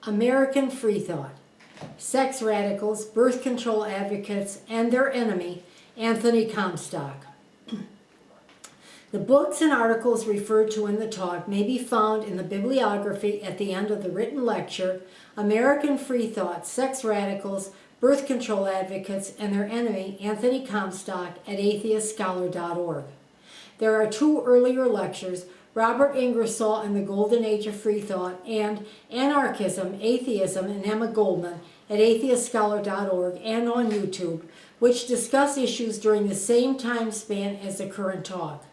American Freethought, Sex Radicals, Birth Control Advocates, and Their Enemy, Anthony Comstock. The books and articles referred to in the talk may be found in the bibliography at the end of the written lecture, American Freethought, Sex Radicals, Birth Control Advocates, and Their Enemy, Anthony Comstock, at AtheistScholar.org. There are two earlier lectures, Robert Ingersoll and the Golden Age of Freethought, and Anarchism, Atheism, and Emma Goldman, at AtheistScholar.org and on YouTube, which discuss issues during the same time span as the current talk.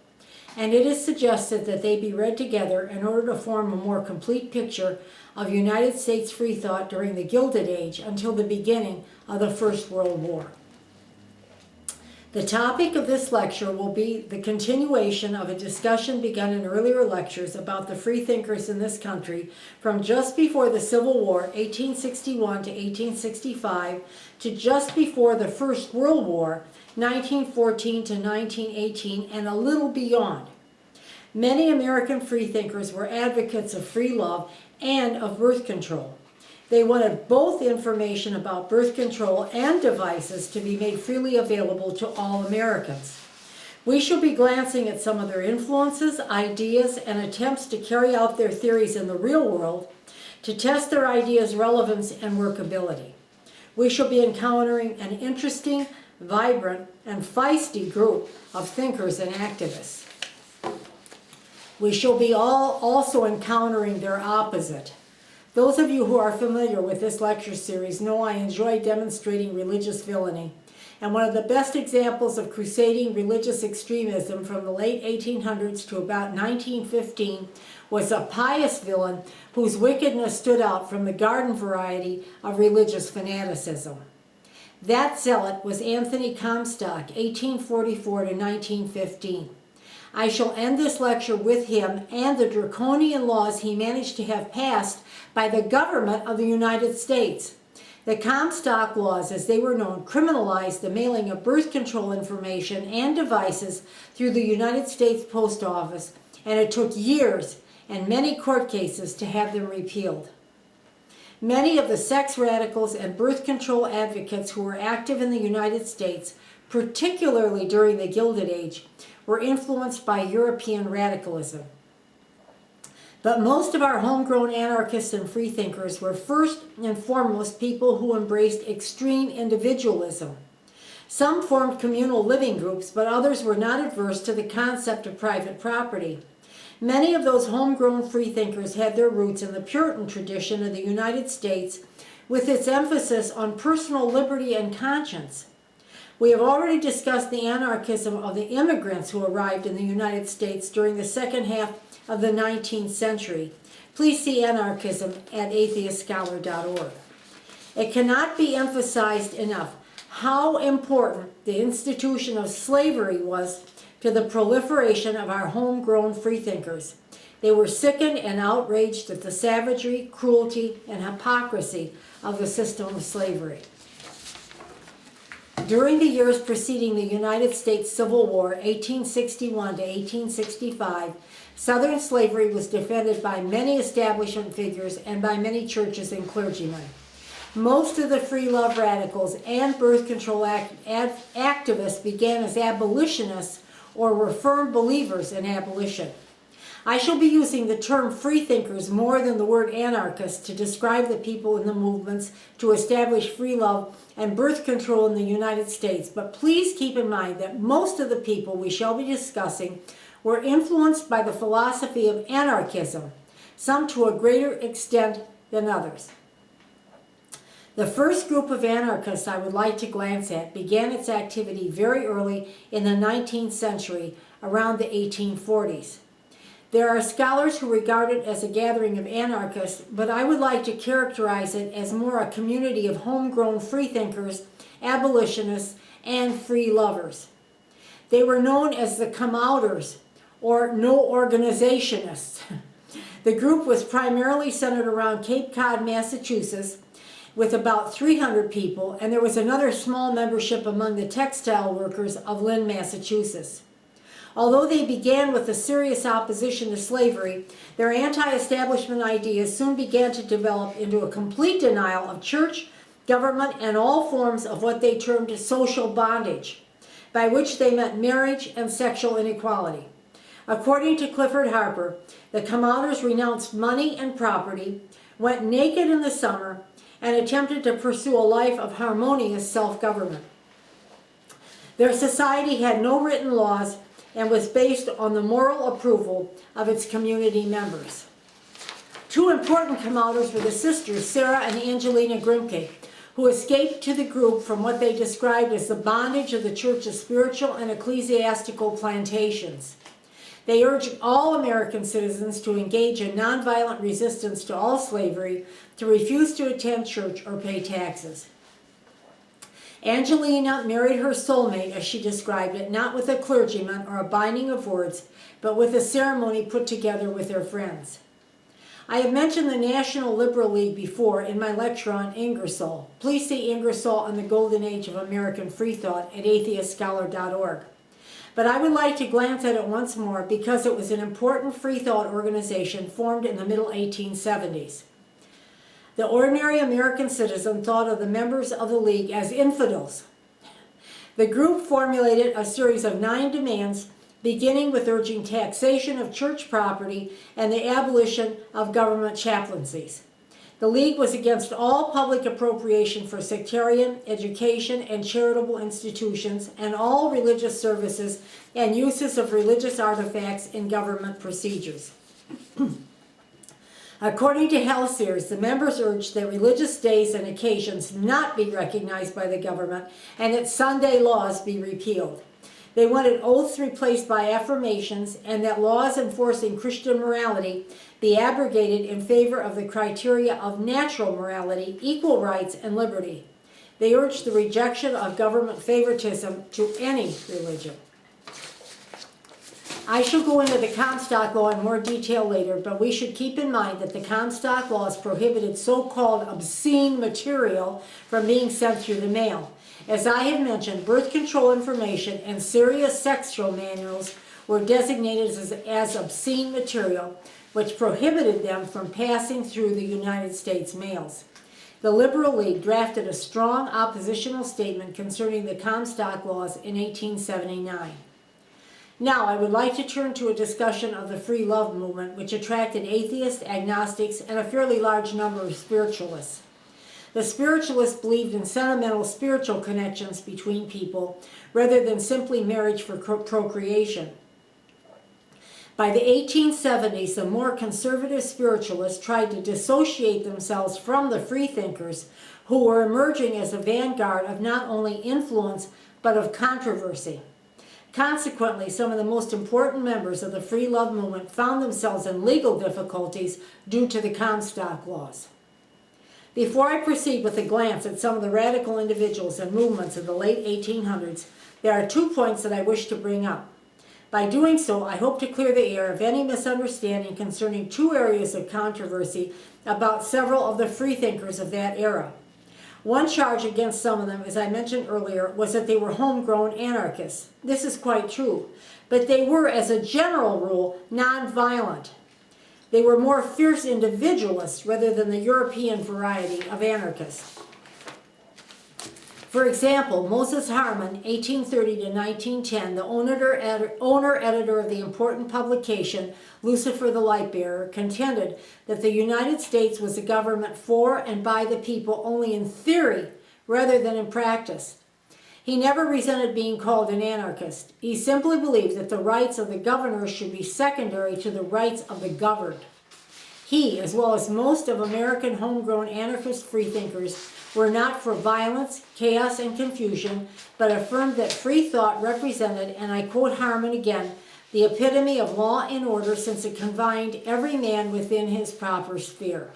And it is suggested that they be read together in order to form a more complete picture of United States Freethought during the Gilded Age until the beginning of the First World War. The topic of this lecture will be the continuation of a discussion begun in earlier lectures about the freethinkers in this country from just before the Civil War, 1861 to 1865, to just before the First World War, 1914 to 1918, and a little beyond. Many American freethinkers were advocates of free love and of birth control. They wanted both information about birth control and devices to be made freely available to all Americans. We shall be glancing at some of their influences, ideas, and attempts to carry out their theories in the real world, to test their ideas' relevance and workability. We shall be encountering an interesting, vibrant, and feisty group of thinkers and activists. We shall be also encountering their opposite. Those of you who are familiar with this lecture series know I enjoy demonstrating religious villainy, and one of the best examples of crusading religious extremism from the late 1800s to about 1915 was a pious villain whose wickedness stood out from the garden variety of religious fanaticism. That zealot was Anthony Comstock, 1844 to 1915. I shall end this lecture with him and the draconian laws he managed to have passed by the government of the United States. The Comstock laws, as they were known, criminalized the mailing of birth control information and devices through the United States Post Office, and it took years and many court cases to have them repealed. Many of the sex radicals and birth control advocates who were active in the United States, particularly during the Gilded Age, were influenced by European radicalism. But most of our homegrown anarchists and freethinkers were first and foremost people who embraced extreme individualism. Some formed communal living groups, but others were not adverse to the concept of private property. Many of those homegrown freethinkers had their roots in the Puritan tradition of the United States, with its emphasis on personal liberty and conscience. We have already discussed the anarchism of the immigrants who arrived in the United States during the second half of the 19th century. Please see Anarchism at AtheistScholar.org. It cannot be emphasized enough how important the institution of slavery was to the proliferation of our homegrown freethinkers. They were sickened and outraged at the savagery, cruelty, and hypocrisy of the system of slavery. During the years preceding the United States Civil War, 1861 to 1865, Southern slavery was defended by many establishment figures and by many churches and clergymen. Most of the free love radicals and birth control activists began as abolitionists or were firm believers in abolition. I shall be using the term freethinkers more than the word anarchist to describe the people in the movements to establish free love and birth control in the United States, but please keep in mind that most of the people we shall be discussing were influenced by the philosophy of anarchism, some to a greater extent than others. The first group of anarchists I would like to glance at began its activity very early in the 19th century, around the 1840s. There are scholars who regard it as a gathering of anarchists, but I would like to characterize it as more a community of homegrown freethinkers, abolitionists, and free lovers. They were known as the come-outers, or no-organizationists. The group was primarily centered around Cape Cod, Massachusetts, with about 300 people, and there was another small membership among the textile workers of Lynn, Massachusetts. Although they began with a serious opposition to slavery, their anti-establishment ideas soon began to develop into a complete denial of church, government, and all forms of what they termed social bondage, by which they meant marriage and sexual inequality. According to Clifford Harper, the Come Outers renounced money and property, went naked in the summer, and attempted to pursue a life of harmonious self-government. Their society had no written laws and was based on the moral approval of its community members. Two important Come-Outers were the sisters, Sarah and Angelina Grimke, who escaped to the group from what they described as the bondage of the church's spiritual and ecclesiastical plantations. They urged all American citizens to engage in nonviolent resistance to all slavery, to refuse to attend church or pay taxes. Angelina married her soulmate, as she described it, not with a clergyman or a binding of words, but with a ceremony put together with their friends. I have mentioned the National Liberal League before in my lecture on Ingersoll. Please see Ingersoll and the Golden Age of American Freethought at AtheistScholar.org. But I would like to glance at it once more because it was an important Freethought organization formed in the middle 1870s. The ordinary American citizen thought of the members of the League as infidels. The group formulated a series of 9 demands, beginning with urging taxation of church property and the abolition of government chaplaincies. The League was against all public appropriation for sectarian, education, and charitable institutions, and all religious services and uses of religious artifacts in government procedures. According to Halsears, the members urged that religious days and occasions not be recognized by the government and that Sunday laws be repealed. They wanted oaths replaced by affirmations and that laws enforcing Christian morality be abrogated in favor of the criteria of natural morality, equal rights, and liberty. They urged the rejection of government favoritism to any religion. I shall go into the Comstock Law in more detail later, but we should keep in mind that the Comstock Laws prohibited so-called obscene material from being sent through the mail. As I have mentioned, birth control information and serious sexual manuals were designated as obscene material, which prohibited them from passing through the United States mails. The Liberal League drafted a strong oppositional statement concerning the Comstock Laws in 1879. Now, I would like to turn to a discussion of the free love movement, which attracted atheists, agnostics, and a fairly large number of spiritualists. The spiritualists believed in sentimental spiritual connections between people rather than simply marriage for procreation. By the 1870s, the more conservative spiritualists tried to dissociate themselves from the freethinkers, who were emerging as a vanguard of not only influence but of controversy. Consequently, some of the most important members of the free love movement found themselves in legal difficulties due to the Comstock Laws. Before I proceed with a glance at some of the radical individuals and movements of the late 1800s, there are 2 points that I wish to bring up. By doing so, I hope to clear the air of any misunderstanding concerning 2 areas of controversy about several of the freethinkers of that era. One charge against some of them, as I mentioned earlier, was that they were homegrown anarchists. This is quite true, but they were, as a general rule, nonviolent. They were more fierce individualists rather than the European variety of anarchists. For example, Moses Harman, 1830 to 1910, the owner-editor of the important publication Lucifer the Light-Bearer, contended that the United States was a government for and by the people only in theory rather than in practice. He never resented being called an anarchist. He simply believed that the rights of the governors should be secondary to the rights of the governed. He, as well as most of American homegrown anarchist freethinkers, were not for violence, chaos, and confusion, but affirmed that free thought represented, and I quote Harman again, the epitome of law and order since it confined every man within his proper sphere.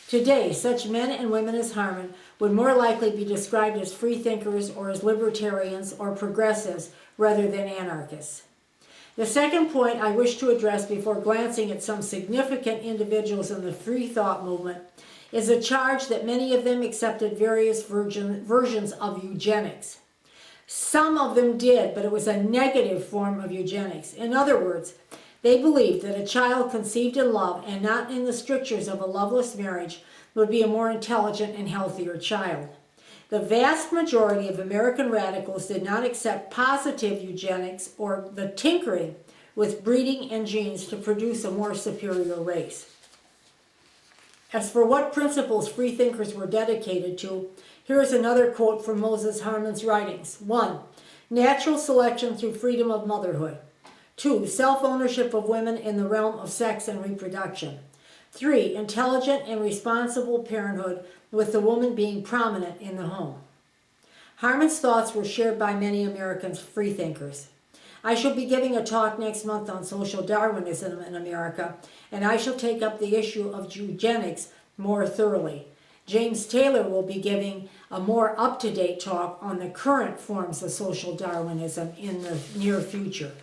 Today, such men and women as Harman would more likely be described as freethinkers or as libertarians or progressives rather than anarchists. The second point I wish to address before glancing at some significant individuals in the free thought movement is a charge that many of them accepted various versions of eugenics. Some of them did, but it was a negative form of eugenics. In other words, they believed that a child conceived in love and not in the strictures of a loveless marriage would be a more intelligent and healthier child. The vast majority of American radicals did not accept positive eugenics or the tinkering with breeding and genes to produce a more superior race. As for what principles freethinkers were dedicated to, here is another quote from Moses Harman's writings. 1. Natural selection through freedom of motherhood. 2. Self-ownership of women in the realm of sex and reproduction. 3. Intelligent and responsible parenthood, with the woman being prominent in the home. Harman's thoughts were shared by many American freethinkers. I shall be giving a talk next month on social Darwinism in America, and I shall take up the issue of eugenics more thoroughly. James Taylor will be giving a more up-to-date talk on the current forms of social Darwinism in the near future.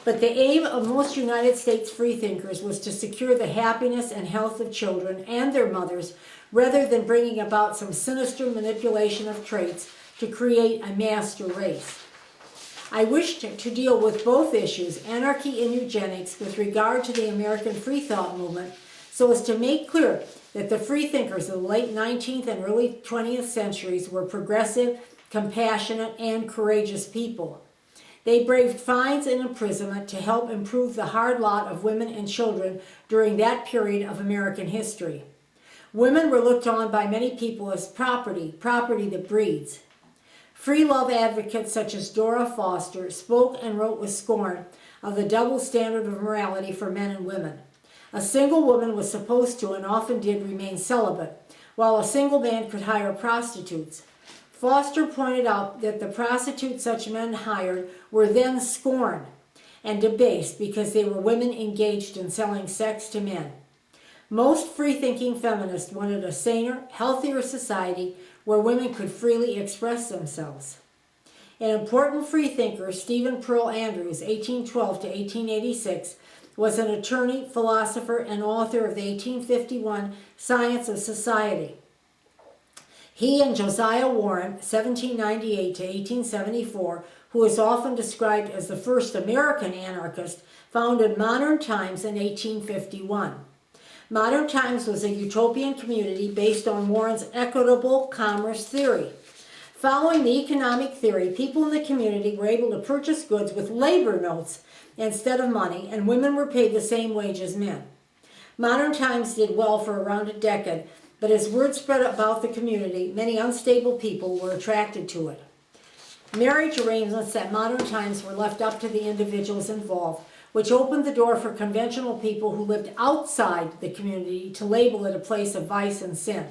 But the aim of most United States freethinkers was to secure the happiness and health of children and their mothers, rather than bringing about some sinister manipulation of traits to create a master race. I wish to deal with both issues, anarchy and eugenics, with regard to the American Freethought movement, so as to make clear that the freethinkers of the late 19th and early 20th centuries were progressive, compassionate, and courageous people. They braved fines and imprisonment to help improve the hard lot of women and children during that period of American history. Women were looked on by many people as property that breeds. Free love advocates such as Dora Foster spoke and wrote with scorn of the double standard of morality for men and women. A single woman was supposed to and often did remain celibate, while a single man could hire prostitutes. Foster pointed out that the prostitutes such men hired were then scorned and debased because they were women engaged in selling sex to men. Most free-thinking feminists wanted a saner, healthier society where women could freely express themselves. An important freethinker, Stephen Perl Andrews, 1812 to 1886, was an attorney, philosopher, and author of the 1851 Science of Society. He and Josiah Warren, 1798 to 1874, who is often described as the first American anarchist, founded Modern Times in 1851. Modern Times was a utopian community based on Warren's equitable commerce theory. Following the economic theory, people in the community were able to purchase goods with labor notes instead of money, and women were paid the same wage as men. Modern Times did well for around a decade, but as word spread about the community, many unstable people were attracted to it. Marriage arrangements at Modern Times were left up to the individuals involved, which opened the door for conventional people who lived outside the community to label it a place of vice and sin.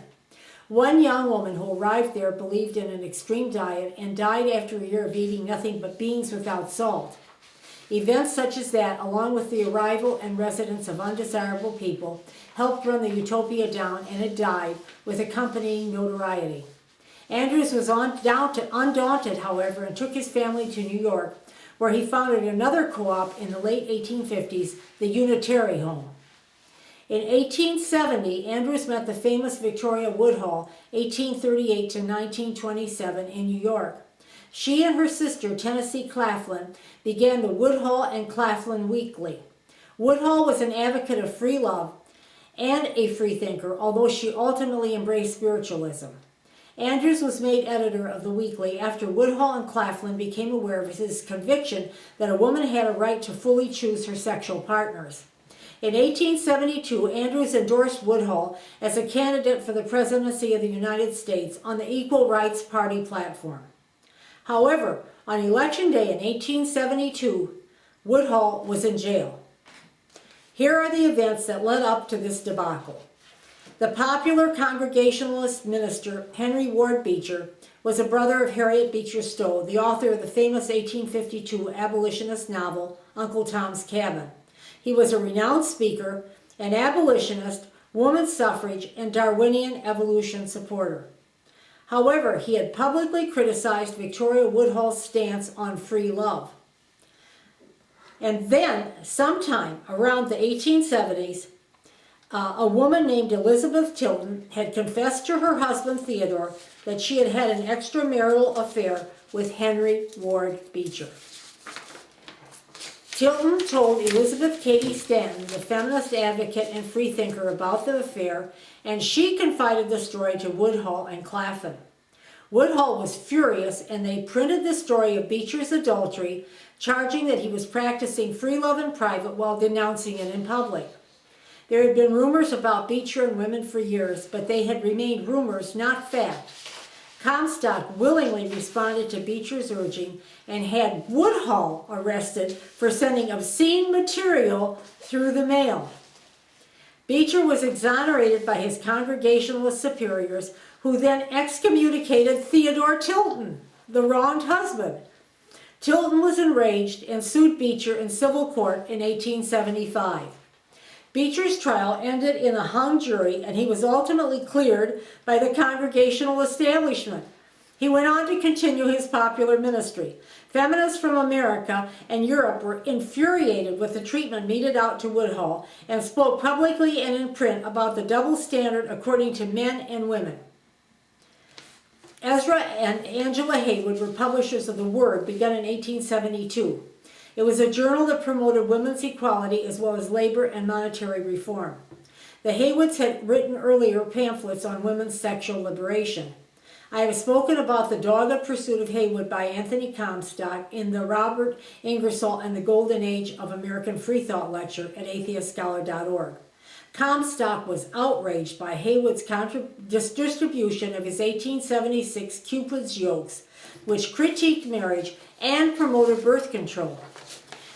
One young woman who arrived there believed in an extreme diet and died after a year of eating nothing but beans without salt. Events such as that, along with the arrival and residence of undesirable people, helped run the utopia down, and it died with accompanying notoriety. Andrews was undaunted, however, and took his family to New York, where he founded another co-op in the late 1850s, the Unitary Home. In 1870, Andrews met the famous Victoria Woodhull, 1838 to 1927, in New York. She and her sister, Tennessee Claflin, began the Woodhull and Claflin Weekly. Woodhull was an advocate of free love and a freethinker, although she ultimately embraced spiritualism. Andrews was made editor of the weekly after Woodhull and Claflin became aware of his conviction that a woman had a right to fully choose her sexual partners. In 1872, Andrews endorsed Woodhull as a candidate for the presidency of the United States on the Equal Rights Party platform. However, on Election Day in 1872, Woodhull was in jail. Here are the events that led up to this debacle. The popular Congregationalist minister Henry Ward Beecher was a brother of Harriet Beecher Stowe, the author of the famous 1852 abolitionist novel Uncle Tom's Cabin. He was a renowned speaker, an abolitionist, women's suffrage, and Darwinian evolution supporter. However, he had publicly criticized Victoria Woodhull's stance on free love. And then, sometime around the 1870s, a woman named Elizabeth Tilton had confessed to her husband Theodore that she had had an extramarital affair with Henry Ward Beecher. Tilton told Elizabeth Cady Stanton, the feminist advocate and freethinker, about the affair, and she confided the story to Woodhull and Claflin. Woodhull was furious, and they printed the story of Beecher's adultery, charging that he was practicing free love in private while denouncing it in public. There had been rumors about Beecher and women for years, but they had remained rumors, not fact. Comstock willingly responded to Beecher's urging and had Woodhull arrested for sending obscene material through the mail. Beecher was exonerated by his Congregationalist superiors, who then excommunicated Theodore Tilton, the wronged husband. Tilton was enraged and sued Beecher in civil court in 1875. Beecher's trial ended in a hung jury, and he was ultimately cleared by the Congregational establishment. He went on to continue his popular ministry. Feminists from America and Europe were infuriated with the treatment meted out to Woodhull and spoke publicly and in print about the double standard according to men and women. Ezra and Angela Haywood were publishers of The Word, begun in 1872. It was a journal that promoted women's equality as well as labor and monetary reform. The Haywoods had written earlier pamphlets on women's sexual liberation. I have spoken about the dogged pursuit of Haywood by Anthony Comstock in the Robert Ingersoll and the Golden Age of American Freethought lecture at AtheistScholar.org. Comstock was outraged by Haywood's distribution of his 1876 Cupid's Yokes, which critiqued marriage and promoted birth control.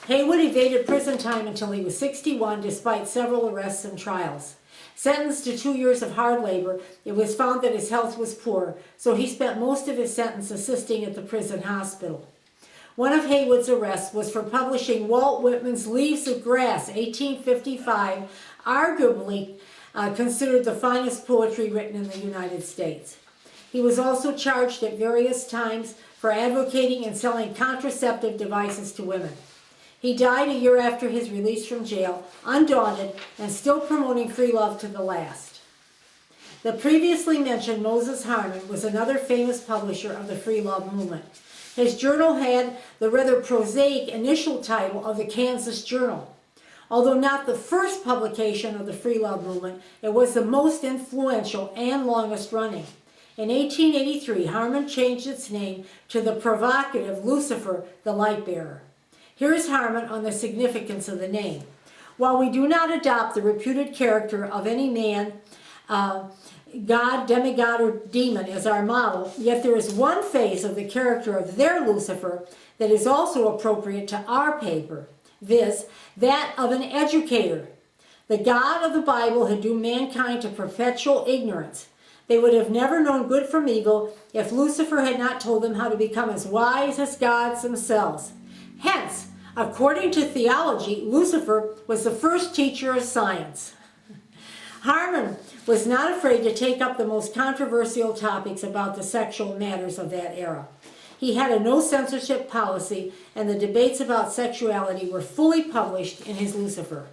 Haywood evaded prison time until he was 61, despite several arrests and trials. Sentenced to 2 years of hard labor, it was found that his health was poor, so he spent most of his sentence assisting at the prison hospital. One of Haywood's arrests was for publishing Walt Whitman's Leaves of Grass, 1855, arguably considered the finest poetry written in the United States. He was also charged at various times for advocating and selling contraceptive devices to women. He died a year after his release from jail, undaunted and still promoting free love to the last. The previously mentioned Moses Harman was another famous publisher of the free love movement. His journal had the rather prosaic initial title of the Kansas Journal. Although not the first publication of the free love movement, it was the most influential and longest running. In 1883, Harman changed its name to the provocative Lucifer, the Light-Bearer. Here is Harman on the significance of the name. While we do not adopt the reputed character of any man, god, demigod, or demon as our model, yet there is one phase of the character of their Lucifer that is also appropriate to our paper, viz., that of an educator. The God of the Bible had doomed mankind to perpetual ignorance. They would have never known good from evil if Lucifer had not told them how to become as wise as gods themselves. Hence, according to theology, Lucifer was the first teacher of science. Harman was not afraid to take up the most controversial topics about the sexual matters of that era. He had a no-censorship policy, and the debates about sexuality were fully published in his Lucifer.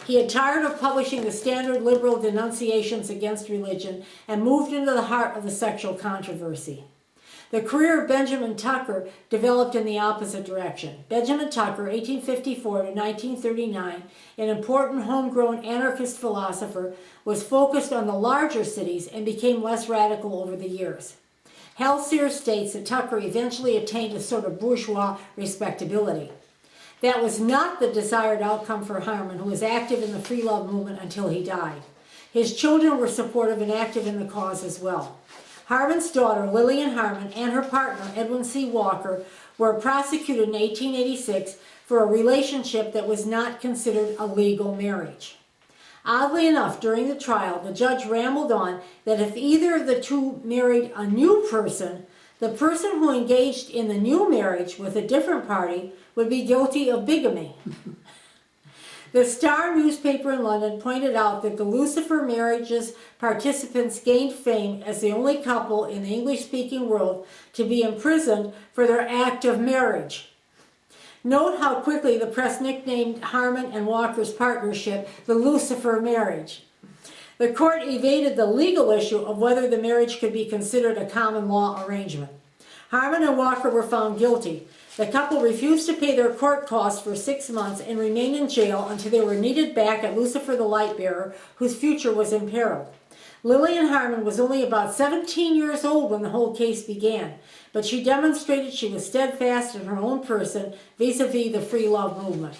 He had tired of publishing the standard liberal denunciations against religion and moved into the heart of the sexual controversy. The career of Benjamin Tucker developed in the opposite direction. Benjamin Tucker, 1854 to 1939, an important homegrown anarchist philosopher, was focused on the larger cities and became less radical over the years. Hal Sears states that Tucker eventually attained a sort of bourgeois respectability. That was not the desired outcome for Harman, who was active in the free love movement until he died. His children were supportive and active in the cause as well. Harman's daughter, Lillian Harman, and her partner, Edwin C. Walker, were prosecuted in 1886 for a relationship that was not considered a legal marriage. Oddly enough, during the trial, the judge rambled on that if either of the two married a new person, the person who engaged in the new marriage with a different party would be guilty of bigamy. The Star newspaper in London pointed out that the Lucifer marriage's participants gained fame as the only couple in the English-speaking world to be imprisoned for their act of marriage. Note how quickly the press nicknamed Harman and Walker's partnership the Lucifer marriage. The court evaded the legal issue of whether the marriage could be considered a common law arrangement. Harmon and Walker were found guilty. The couple refused to pay their court costs for 6 months and remained in jail until they were needed back at Lucifer the Lightbearer, whose future was imperiled. Lillian Harmon was only about 17 years old when the whole case began, but she demonstrated she was steadfast in her own person vis-a-vis the free love movement.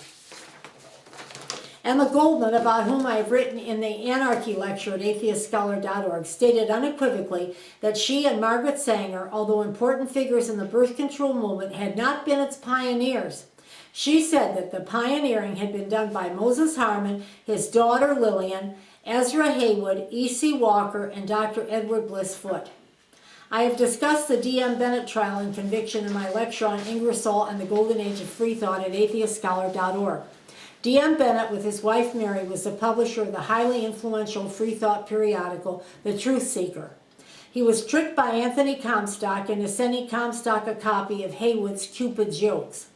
Emma Goldman, about whom I have written in the Anarchy lecture at AtheistScholar.org, stated unequivocally that she and Margaret Sanger, although important figures in the birth control movement, had not been its pioneers. She said that the pioneering had been done by Moses Harmon, his daughter Lillian, Ezra Haywood, E.C. Walker, and Dr. Edward Bliss Foote. I have discussed the D.M. Bennett trial and conviction in my lecture on Ingersoll and the Golden Age of Freethought at AtheistScholar.org. D.M. Bennett, with his wife Mary, was the publisher of the highly influential Freethought periodical, The Truth Seeker. He was tricked by Anthony Comstock into sending Comstock a copy of Haywood's Cupid's Jokes.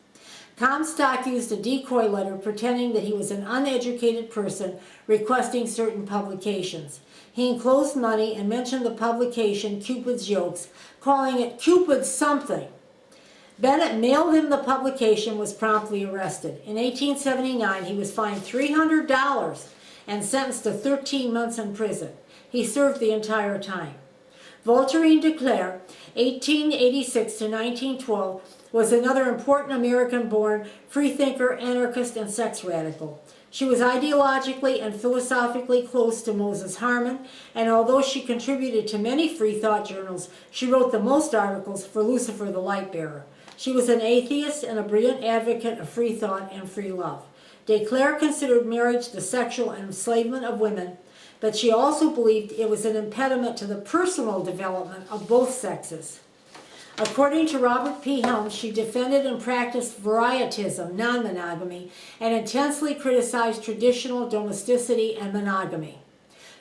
Comstock used a decoy letter pretending that he was an uneducated person requesting certain publications. He enclosed money and mentioned the publication Cupid's Jokes, calling it Cupid something. Bennett mailed him the publication, was promptly arrested. In 1879, he was fined $300 and sentenced to 13 months in prison. He served the entire time. Voltairine de Cleyre, 1886 to 1912, was another important American-born freethinker, anarchist, and sex radical. She was ideologically and philosophically close to Moses Harmon, and although she contributed to many Freethought journals, she wrote the most articles for Lucifer the Lightbearer. She was an atheist and a brilliant advocate of free thought and free love. De Cleyre considered marriage the sexual enslavement of women, but she also believed it was an impediment to the personal development of both sexes. According to Robert P. Helms, she defended and practiced varietism, non-monogamy, and intensely criticized traditional domesticity and monogamy.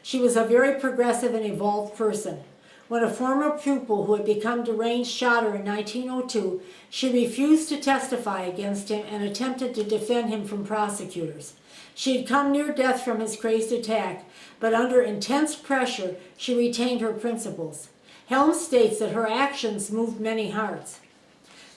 She was a very progressive and evolved person. When a former pupil who had become deranged shot her in 1902, she refused to testify against him and attempted to defend him from prosecutors. She had come near death from his crazed attack, but under intense pressure, she retained her principles. Helms states that her actions moved many hearts.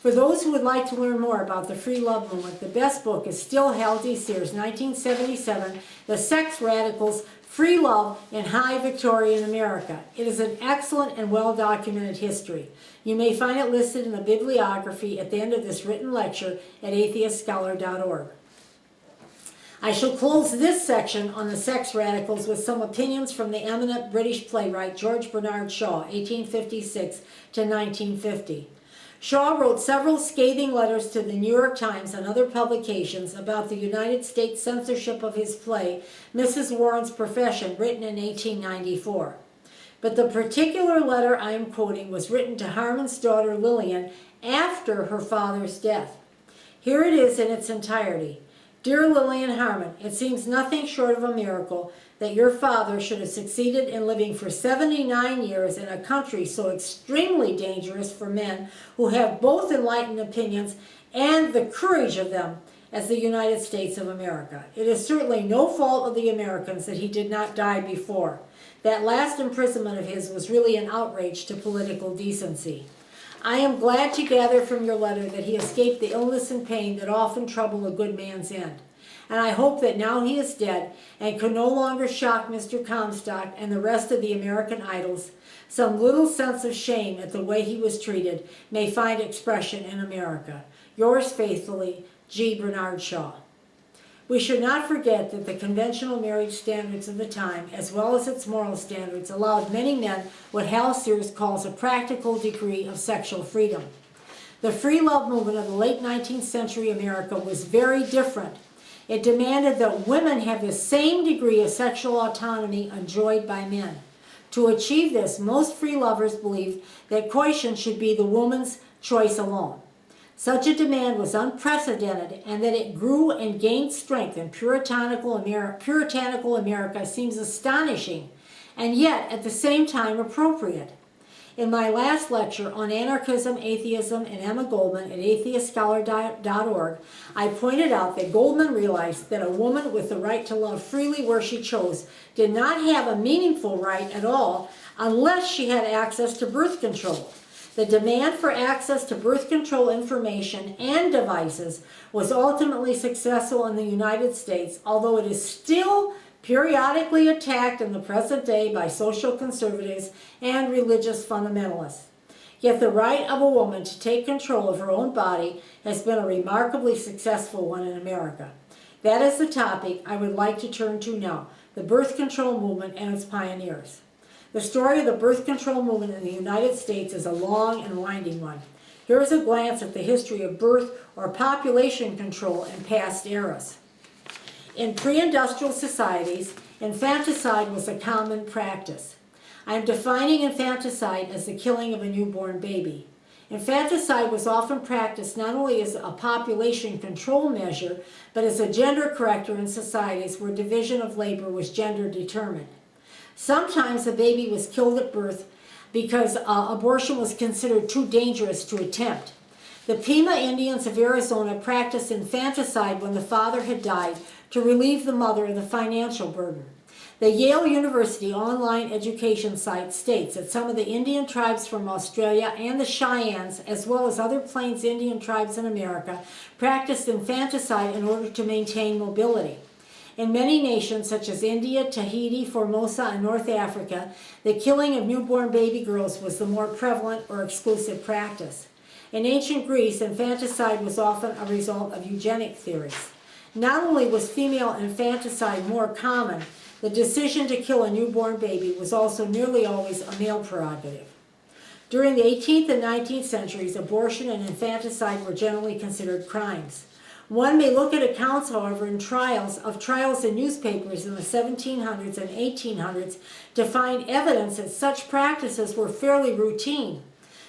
For those who would like to learn more about the free love movement, the best book is still Hal D. Sears' 1977, The Sex Radicals, Free Love in High Victorian America. It is an excellent and well-documented history. You may find it listed in the bibliography at the end of this written lecture at AtheistScholar.org. I shall close this section on the sex radicals with some opinions from the eminent British playwright George Bernard Shaw, 1856 to 1950. Shaw wrote several scathing letters to the New York Times and other publications about the United States censorship of his play, Mrs. Warren's Profession, written in 1894. But the particular letter I am quoting was written to Harmon's daughter Lillian after her father's death. Here it is in its entirety. Dear Lillian Harmon, it seems nothing short of a miracle that your father should have succeeded in living for 79 years in a country so extremely dangerous for men who have both enlightened opinions and the courage of them as the United States of America. It is certainly no fault of the Americans that he did not die before. That last imprisonment of his was really an outrage to political decency. I am glad to gather from your letter that he escaped the illness and pain that often trouble a good man's end. And I hope that now he is dead and can no longer shock Mr. Comstock and the rest of the American idols, some little sense of shame at the way he was treated may find expression in America. Yours faithfully, G. Bernard Shaw. We should not forget that the conventional marriage standards of the time, as well as its moral standards, allowed many men what Hal Sears calls a practical degree of sexual freedom. The free love movement of the late 19th century America was very different. It demanded that women have the same degree of sexual autonomy enjoyed by men. To achieve this, most free lovers believed that coition should be the woman's choice alone. Such a demand was unprecedented, and that it grew and gained strength in puritanical America seems astonishing, and yet at the same time appropriate. In my last lecture on Anarchism, Atheism and Emma Goldman at AtheistScholar.org, I pointed out that Goldman realized that a woman with the right to love freely where she chose did not have a meaningful right at all unless she had access to birth control. The demand for access to birth control information and devices was ultimately successful in the United States, although it is still periodically attacked in the present day by social conservatives and religious fundamentalists. Yet the right of a woman to take control of her own body has been a remarkably successful one in America. That is the topic I would like to turn to now, the birth control movement and its pioneers. The story of the birth control movement in the United States is a long and winding one. Here is a glance at the history of birth or population control in past eras. In pre-industrial societies, infanticide was a common practice. I am defining infanticide as the killing of a newborn baby. Infanticide was often practiced not only as a population control measure, but as a gender corrector in societies where division of labor was gender determined. Sometimes a baby was killed at birth because abortion was considered too dangerous to attempt. The Pima Indians of Arizona practiced infanticide when the father had died to relieve the mother of the financial burden. The Yale University online education site states that some of the Indian tribes from Australia and the Cheyennes, as well as other Plains Indian tribes in America, practiced infanticide in order to maintain mobility. In many nations such as India, Tahiti, Formosa, and North Africa, the killing of newborn baby girls was the more prevalent or exclusive practice. In ancient Greece, infanticide was often a result of eugenic theories. Not only was female infanticide more common, the decision to kill a newborn baby was also nearly always a male prerogative. During the 18th and 19th centuries, abortion and infanticide were generally considered crimes. One may look at accounts, however, in trials in newspapers in the 1700s and 1800s to find evidence that such practices were fairly routine.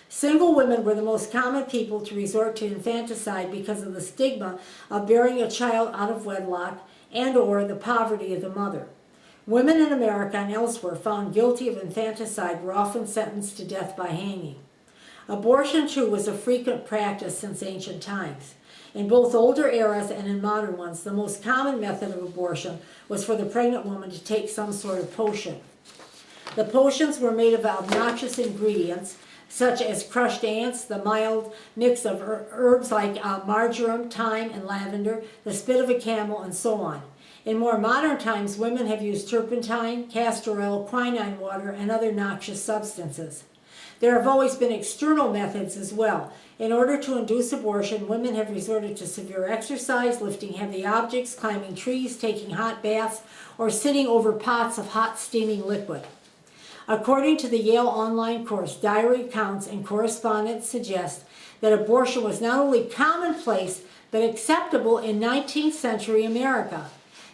Single women were the most common people to resort to infanticide because of the stigma of bearing a child out of wedlock and or the poverty of the mother. Women in America and elsewhere found guilty of infanticide were often sentenced to death by hanging. Abortion, too, was a frequent practice since ancient times. In both older eras and in modern ones, the most common method of abortion was for the pregnant woman to take some sort of potion. The potions were made of obnoxious ingredients, such as crushed ants, the mild mix of herbs like marjoram, thyme, and lavender, the spit of a camel, and so on. In more modern times, women have used turpentine, castor oil, quinine water, and other noxious substances. There have always been external methods as well. In order to induce abortion, women have resorted to severe exercise, lifting heavy objects, climbing trees, taking hot baths, or sitting over pots of hot steaming liquid. According to the Yale online course, diary accounts and correspondence suggest that abortion was not only commonplace but acceptable in 19th century America.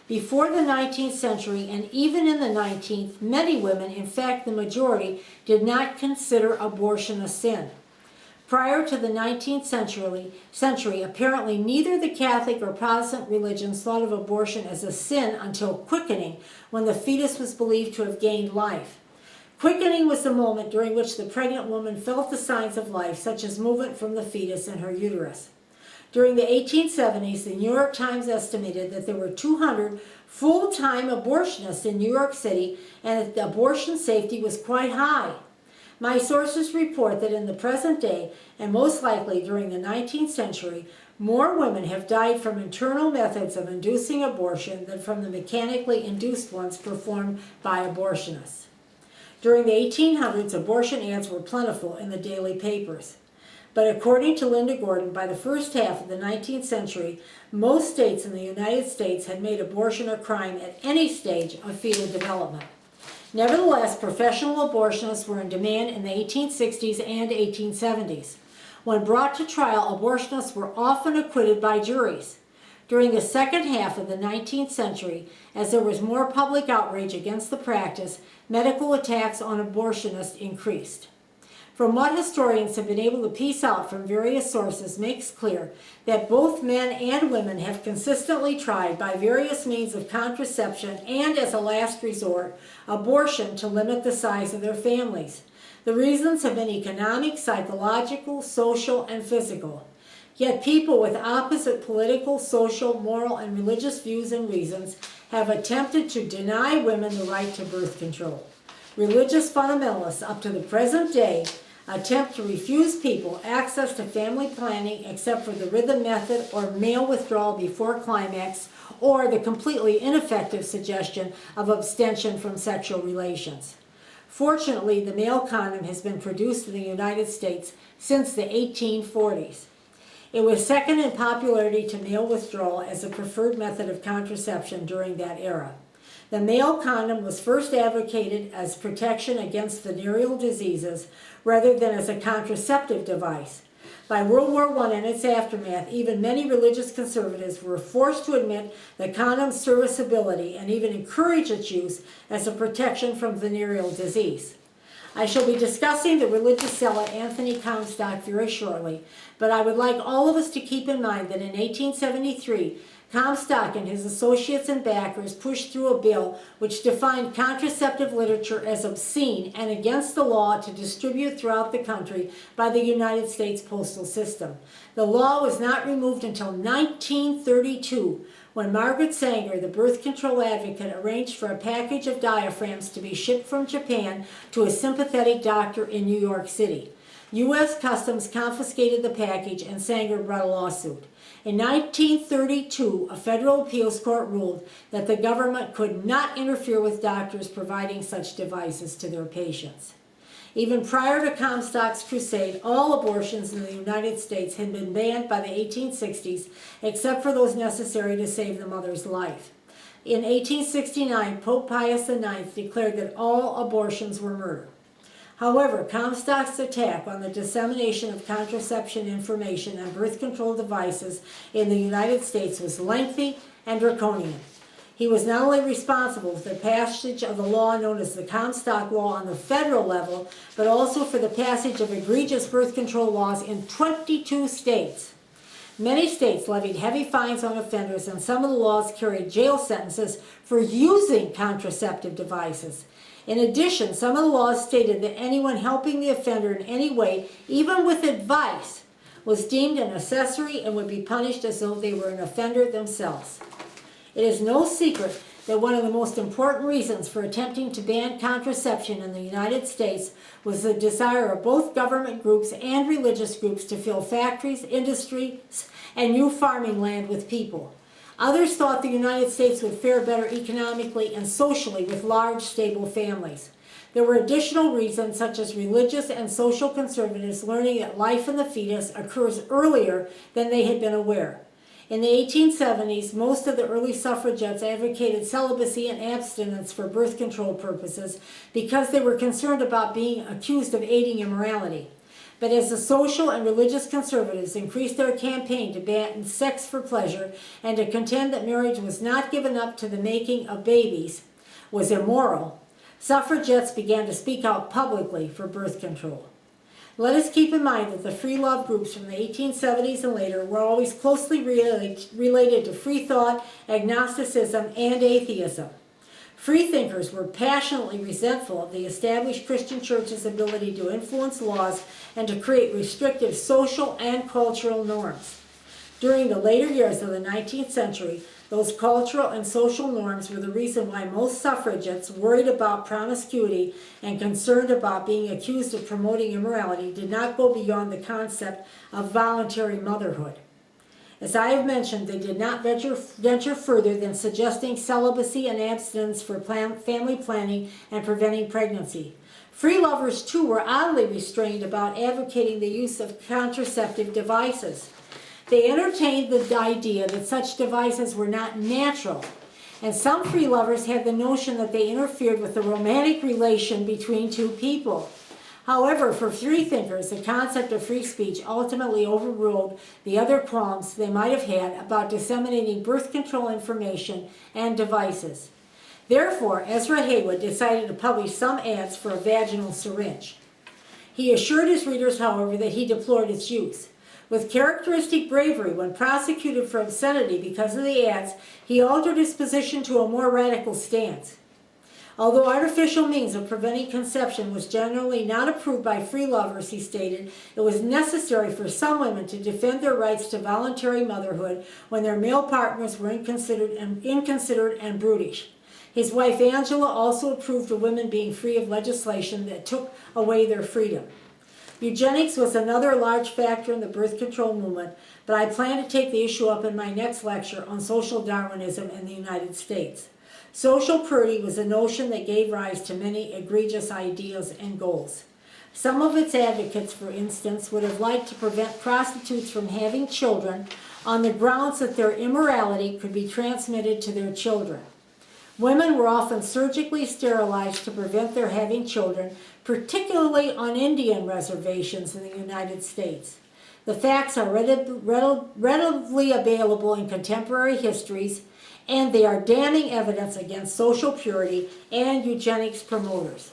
Before the 19th century and even in the 19th, many women, in fact the majority, did not consider abortion a sin. Prior to the 19th century, apparently neither the Catholic or Protestant religions thought of abortion as a sin until quickening, when the fetus was believed to have gained life. Quickening was the moment during which the pregnant woman felt the signs of life, such as movement from the fetus in her uterus. During the 1870s, the New York Times estimated that there were 200 full-time abortionists in New York City and that the abortion safety was quite high. My sources report that in the present day, and most likely during the 19th century, more women have died from internal methods of inducing abortion than from the mechanically induced ones performed by abortionists. During the 1800s, abortion ads were plentiful in the daily papers. But according to Linda Gordon, by the first half of the 19th century, most states in the United States had made abortion a crime at any stage of fetal development. Nevertheless, professional abortionists were in demand in the 1860s and 1870s. When brought to trial, abortionists were often acquitted by juries. During the second half of the 19th century, as there was more public outrage against the practice, medical attacks on abortionists increased. From what historians have been able to piece out from various sources makes clear that both men and women have consistently tried by various means of contraception and, as a last resort, abortion to limit the size of their families. The reasons have been economic, psychological, social, and physical. Yet people with opposite political, social, moral, and religious views and reasons have attempted to deny women the right to birth control. Religious fundamentalists up to the present day attempt to refuse people access to family planning except for the rhythm method or male withdrawal before climax, or the completely ineffective suggestion of abstention from sexual relations. Fortunately, the male condom has been produced in the United States since the 1840s. It was second in popularity to male withdrawal as a preferred method of contraception during that era. The male condom was first advocated as protection against venereal diseases rather than as a contraceptive device. By World War I and its aftermath, even many religious conservatives were forced to admit the condom's serviceability and even encourage its use as a protection from venereal disease. I shall be discussing the religious zealot Anthony Comstock very shortly, but I would like all of us to keep in mind that in 1873, Comstock and his associates and backers pushed through a bill which defined contraceptive literature as obscene and against the law to distribute throughout the country by the United States postal system. The law was not removed until 1932, when Margaret Sanger, the birth control advocate, arranged for a package of diaphragms to be shipped from Japan to a sympathetic doctor in New York City. U.S. Customs confiscated the package and Sanger brought a lawsuit. In 1932, a federal appeals court ruled that the government could not interfere with doctors providing such devices to their patients. Even prior to Comstock's crusade, all abortions in the United States had been banned by the 1860s, except for those necessary to save the mother's life. In 1869, Pope Pius IX declared that all abortions were murder. However, Comstock's attack on the dissemination of contraception information and birth control devices in the United States was lengthy and draconian. He was not only responsible for the passage of the law known as the Comstock Law on the federal level, but also for the passage of egregious birth control laws in 22 states. Many states levied heavy fines on offenders, and some of the laws carried jail sentences for using contraceptive devices. In addition, some of the laws stated that anyone helping the offender in any way, even with advice, was deemed an accessory and would be punished as though they were an offender themselves. It is no secret that one of the most important reasons for attempting to ban contraception in the United States was the desire of both government groups and religious groups to fill factories, industries, and new farming land with people. Others thought the United States would fare better economically and socially with large, stable families. There were additional reasons, such as religious and social conservatives learning that life in the fetus occurs earlier than they had been aware. In the 1870s, most of the early suffragettes advocated celibacy and abstinence for birth control purposes because they were concerned about being accused of aiding immorality. But as the social and religious conservatives increased their campaign to ban sex for pleasure and to contend that marriage was not given up to the making of babies, was immoral, suffragettes began to speak out publicly for birth control. Let us keep in mind that the free love groups from the 1870s and later were always closely related to free thought, agnosticism, and atheism. Freethinkers were passionately resentful of the established Christian church's ability to influence laws and to create restrictive social and cultural norms. During the later years of the 19th century, those cultural and social norms were the reason why most suffragettes, worried about promiscuity and concerned about being accused of promoting immorality, did not go beyond the concept of voluntary motherhood. As I have mentioned, they did not venture further than suggesting celibacy and abstinence for family planning and preventing pregnancy. Free lovers, too, were oddly restrained about advocating the use of contraceptive devices. They entertained the idea that such devices were not natural, and some free lovers had the notion that they interfered with the romantic relation between two people. However, for freethinkers, the concept of free speech ultimately overruled the other qualms they might have had about disseminating birth control information and devices. Therefore, Ezra Heywood decided to publish some ads for a vaginal syringe. He assured his readers, however, that he deplored its use. With characteristic bravery, when prosecuted for obscenity because of the ads, he altered his position to a more radical stance. Although artificial means of preventing conception was generally not approved by free lovers, he stated, it was necessary for some women to defend their rights to voluntary motherhood when their male partners were inconsiderate and brutish. His wife Angela also approved of women being free of legislation that took away their freedom. Eugenics was another large factor in the birth control movement, but I plan to take the issue up in my next lecture on social Darwinism in the United States. Social purity was a notion that gave rise to many egregious ideas and goals. Some of its advocates, for instance, would have liked to prevent prostitutes from having children on the grounds that their immorality could be transmitted to their children. Women were often surgically sterilized to prevent their having children, particularly on Indian reservations in the United States. The facts are readily available in contemporary histories, and they are damning evidence against social purity and eugenics promoters.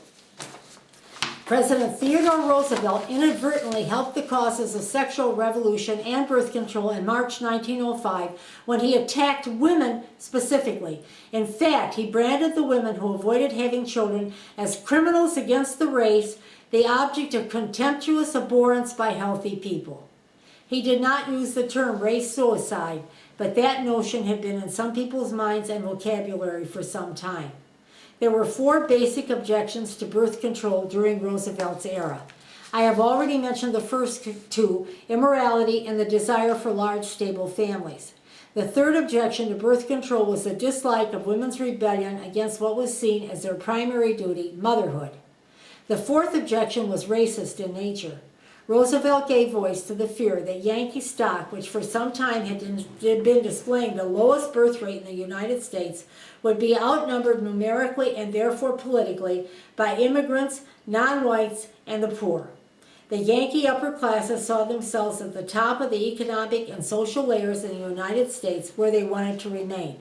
President Theodore Roosevelt inadvertently helped the causes of sexual revolution and birth control in March 1905 when he attacked women specifically. In fact, he branded the women who avoided having children as criminals against the race, the object of contemptuous abhorrence by healthy people. He did not use the term race suicide, but that notion had been in some people's minds and vocabulary for some time. There were 4 basic objections to birth control during Roosevelt's era. I have already mentioned the first 2, immorality and the desire for large, stable families. The third objection to birth control was the dislike of women's rebellion against what was seen as their primary duty, motherhood. The fourth objection was racist in nature. Roosevelt gave voice to the fear that Yankee stock, which for some time had been displaying the lowest birth rate in the United States, would be outnumbered numerically and therefore politically by immigrants, non-whites, and the poor. The Yankee upper classes saw themselves at the top of the economic and social layers in the United States where they wanted to remain.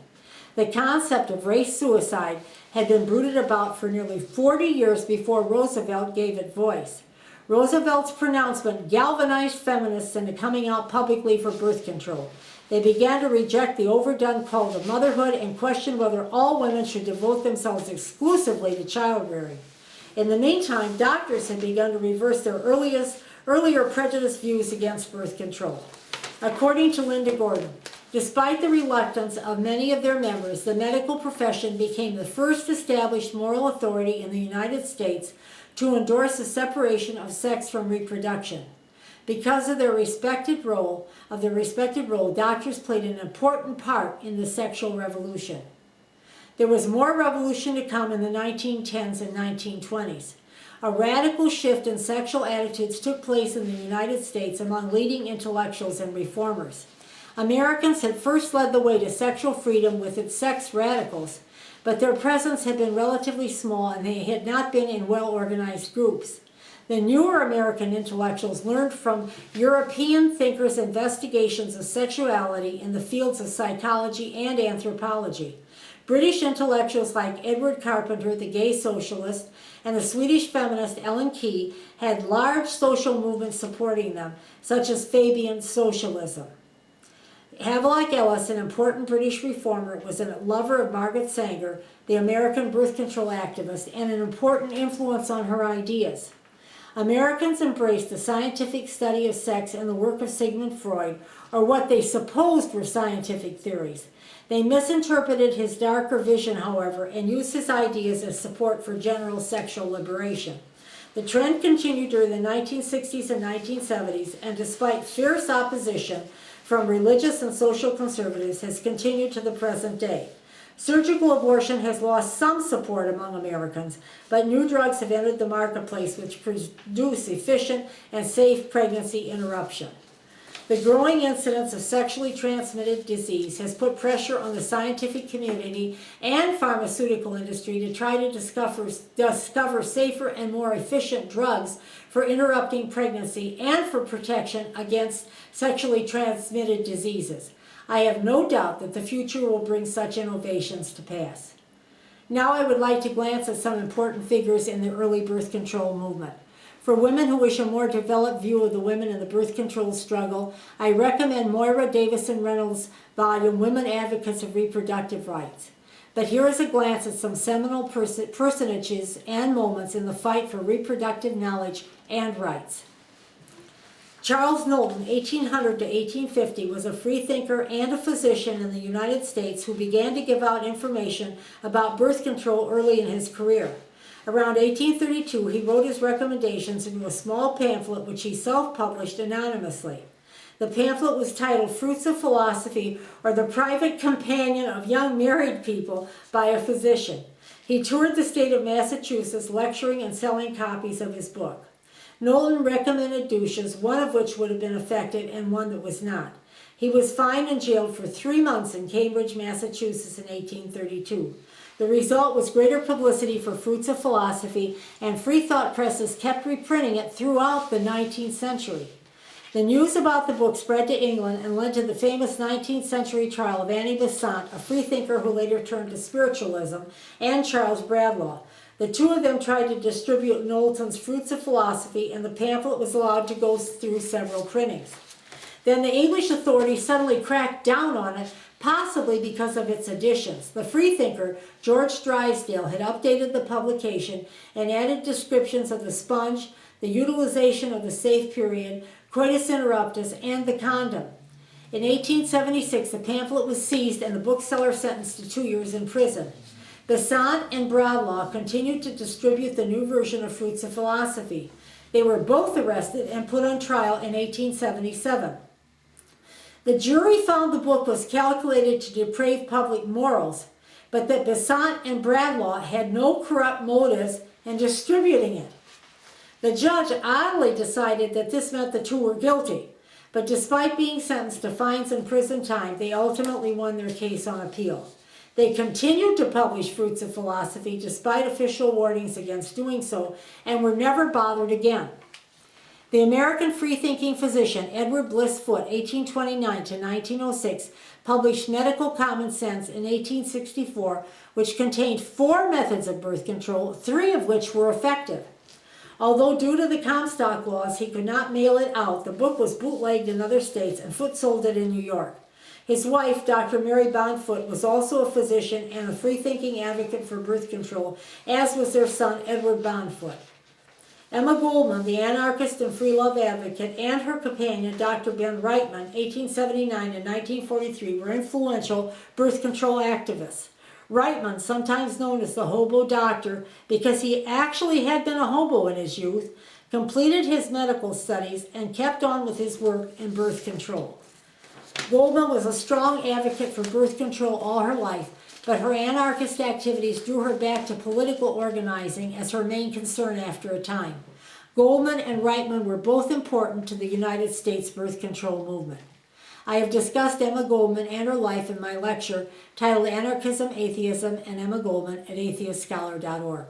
The concept of race suicide had been brooded about for nearly 40 years before Roosevelt gave it voice. Roosevelt's pronouncement galvanized feminists into coming out publicly for birth control. They began to reject the overdone cult of motherhood and question whether all women should devote themselves exclusively to childbearing. In the meantime, doctors had begun to reverse their earlier prejudiced views against birth control. According to Linda Gordon, despite the reluctance of many of their members, the medical profession became the first established moral authority in the United States to endorse the separation of sex from reproduction. Because of their respected role, doctors played an important part in the sexual revolution. There was more revolution to come in the 1910s and 1920s. A radical shift in sexual attitudes took place in the United States among leading intellectuals and reformers. Americans had first led the way to sexual freedom with its sex radicals, but their presence had been relatively small and they had not been in well-organized groups. The newer American intellectuals learned from European thinkers' investigations of sexuality in the fields of psychology and anthropology. British intellectuals like Edward Carpenter, the gay socialist, and the Swedish feminist Ellen Key had large social movements supporting them, such as Fabian socialism. Havelock Ellis, an important British reformer, was a lover of Margaret Sanger, the American birth control activist, and an important influence on her ideas. Americans embraced the scientific study of sex and the work of Sigmund Freud, or what they supposed were scientific theories. They misinterpreted his darker vision, however, and used his ideas as support for general sexual liberation. The trend continued during the 1960s and 1970s, and despite fierce opposition from religious and social conservatives, has continued to the present day. Surgical abortion has lost some support among Americans, but new drugs have entered the marketplace which produce efficient and safe pregnancy interruption. The growing incidence of sexually transmitted disease has put pressure on the scientific community and pharmaceutical industry to try to discover safer and more efficient drugs for interrupting pregnancy and for protection against sexually transmitted diseases. I have no doubt that the future will bring such innovations to pass. Now I would like to glance at some important figures in the early birth control movement. For women who wish a more developed view of the women in the birth control struggle, I recommend Moira Davison Reynolds' volume, Women Advocates of Reproductive Rights. But here is a glance at some seminal personages and moments in the fight for reproductive knowledge and rights. Charles Knowlton, 1800 to 1850, was a freethinker and a physician in the United States who began to give out information about birth control early in his career. Around 1832, he wrote his recommendations into a small pamphlet which he self-published anonymously. The pamphlet was titled Fruits of Philosophy, or the Private Companion of Young Married People by a Physician. He toured the state of Massachusetts lecturing and selling copies of his book. Knowlton recommended douches, one of which would have been effective and one that was not. He was fined and jailed for 3 months in Cambridge, Massachusetts in 1832. The result was greater publicity for Fruits of Philosophy, and Freethought presses kept reprinting it throughout the 19th century. The news about the book spread to England and led to the famous 19th century trial of Annie Besant, a freethinker who later turned to spiritualism, and Charles Bradlaugh. The two of them tried to distribute Knowlton's Fruits of Philosophy, and the pamphlet was allowed to go through several printings. Then the English authorities suddenly cracked down on it, possibly because of its additions. The freethinker, George Drysdale, had updated the publication and added descriptions of the sponge, the utilization of the safe period, coitus interruptus, and the condom. In 1876, the pamphlet was seized and the bookseller sentenced to 2 years in prison. Besant and Bradlaugh continued to distribute the new version of Fruits of Philosophy. They were both arrested and put on trial in 1877. The jury found the book was calculated to deprave public morals, but that Besant and Bradlaugh had no corrupt motives in distributing it. The judge oddly decided that this meant the two were guilty, but despite being sentenced to fines and prison time, they ultimately won their case on appeal. They continued to publish Fruits of Philosophy despite official warnings against doing so, and were never bothered again. The American freethinking physician Edward Bliss Foote, 1829 to 1906, published Medical Common Sense in 1864, which contained 4 methods of birth control, 3 of which were effective. Although due to the Comstock laws he could not mail it out, the book was bootlegged in other states, and Foote sold it in New York. His wife, Dr. Mary Bond Foote, was also a physician and a freethinking advocate for birth control, as was their son, Edward Bond Foote. Emma Goldman, the anarchist and free love advocate, and her companion, Dr. Ben Reitman, 1879 and 1943, were influential birth control activists. Reitman, sometimes known as the hobo doctor because he actually had been a hobo in his youth, completed his medical studies and kept on with his work in birth control. Goldman was a strong advocate for birth control all her life, but her anarchist activities drew her back to political organizing as her main concern after a time. Goldman and Reitman were both important to the United States birth control movement. I have discussed Emma Goldman and her life in my lecture titled Anarchism, Atheism and Emma Goldman at AtheistScholar.org.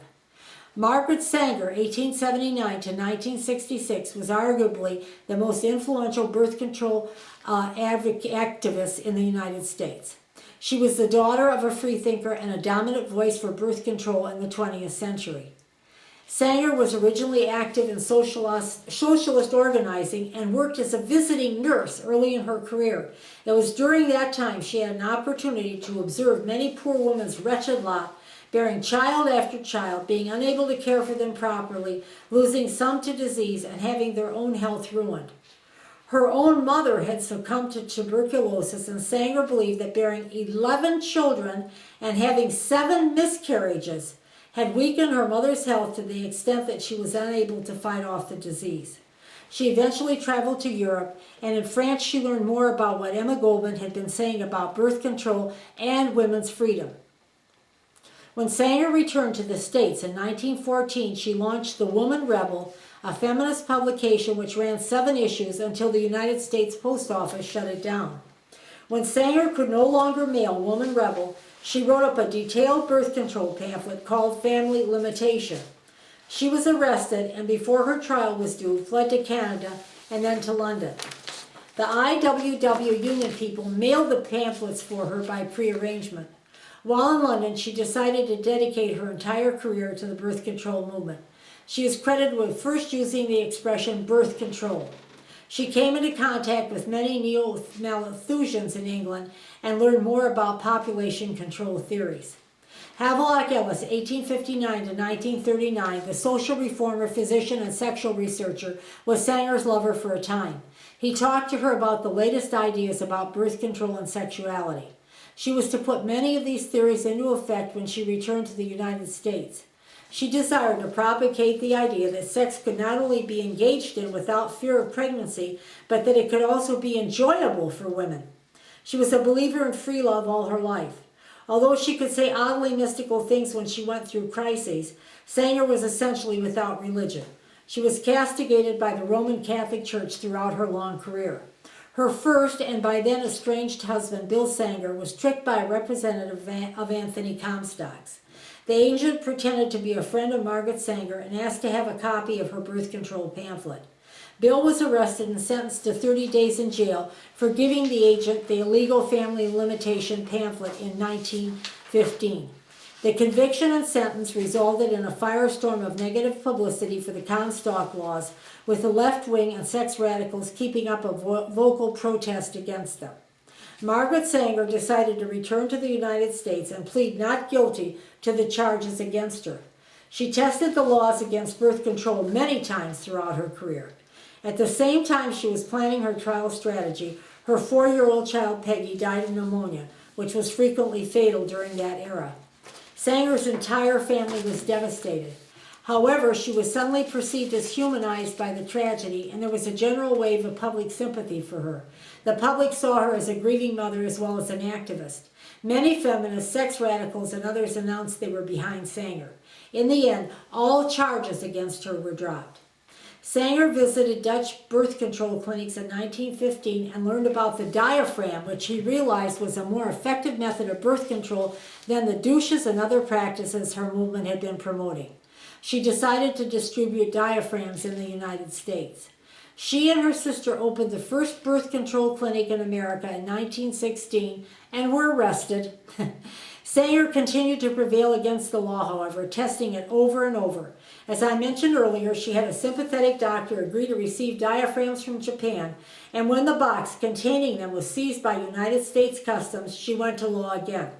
Margaret Sanger, 1879 to 1966, was arguably the most influential birth control activist in the United States. She was the daughter of a freethinker and a dominant voice for birth control in the 20th century. Sanger was originally active in socialist organizing and worked as a visiting nurse early in her career. It was during that time she had an opportunity to observe many poor women's wretched lot, bearing child after child, being unable to care for them properly, losing some to disease, and having their own health ruined. Her own mother had succumbed to tuberculosis, and Sanger believed that bearing 11 children and having 7 miscarriages had weakened her mother's health to the extent that she was unable to fight off the disease. She eventually traveled to Europe, and in France she learned more about what Emma Goldman had been saying about birth control and women's freedom. When Sanger returned to the States in 1914, she launched The Woman Rebel, a feminist publication which ran 7 issues until the United States Post Office shut it down. When Sanger could no longer mail Woman Rebel, she wrote up a detailed birth control pamphlet called Family Limitation. She was arrested and before her trial was due, fled to Canada and then to London. The IWW Union people mailed the pamphlets for her by prearrangement. While in London, she decided to dedicate her entire career to the birth control movement. She is credited with first using the expression birth control. She came into contact with many neo-Malthusians in England and learned more about population control theories. Havelock Ellis, 1859 to 1939, the social reformer, physician, and sexual researcher, was Sanger's lover for a time. He talked to her about the latest ideas about birth control and sexuality. She was to put many of these theories into effect when she returned to the United States. She desired to propagate the idea that sex could not only be engaged in without fear of pregnancy, but that it could also be enjoyable for women. She was a believer in free love all her life. Although she could say oddly mystical things when she went through crises, Sanger was essentially without religion. She was castigated by the Roman Catholic Church throughout her long career. Her first and by then estranged husband, Bill Sanger, was tricked by a representative of Anthony Comstock's. The agent pretended to be a friend of Margaret Sanger and asked to have a copy of her birth control pamphlet. Bill was arrested and sentenced to 30 days in jail for giving the agent the illegal family limitation pamphlet in 1915. The conviction and sentence resulted in a firestorm of negative publicity for the Comstock laws, with the left wing and sex radicals keeping up a vocal protest against them. Margaret Sanger decided to return to the United States and plead not guilty to the charges against her. She tested the laws against birth control many times throughout her career. At the same time she was planning her trial strategy, her 4-year-old child Peggy died of pneumonia, which was frequently fatal during that era. Sanger's entire family was devastated. However, she was suddenly perceived as humanized by the tragedy, and there was a general wave of public sympathy for her. The public saw her as a grieving mother as well as an activist. Many feminists, sex radicals, and others announced they were behind Sanger. In the end, all charges against her were dropped. Sanger visited Dutch birth control clinics in 1915 and learned about the diaphragm, which he realized was a more effective method of birth control than the douches and other practices her movement had been promoting. She decided to distribute diaphragms in the United States. She and her sister opened the first birth control clinic in America in 1916 and were arrested. Sanger continued to prevail against the law, however, testing it over and over. As I mentioned earlier, she had a sympathetic doctor agree to receive diaphragms from Japan, and when the box containing them was seized by United States Customs, she went to law again.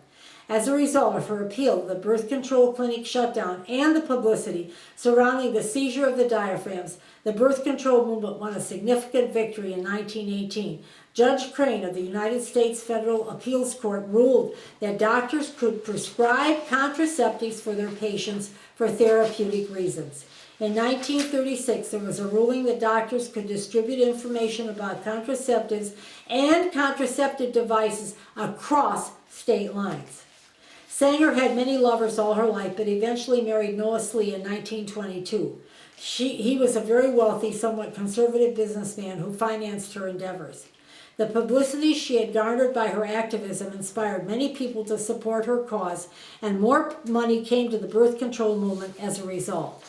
As a result of her appeal, the birth control clinic shutdown and the publicity surrounding the seizure of the diaphragms, the birth control movement won a significant victory in 1918. Judge Crane of the United States Federal Appeals Court ruled that doctors could prescribe contraceptives for their patients for therapeutic reasons. In 1936, there was a ruling that doctors could distribute information about contraceptives and contraceptive devices across state lines. Sanger had many lovers all her life, but eventually married Noah Slee in 1922. He was a very wealthy, somewhat conservative businessman who financed her endeavors. The publicity she had garnered by her activism inspired many people to support her cause, and more money came to the birth control movement as a result.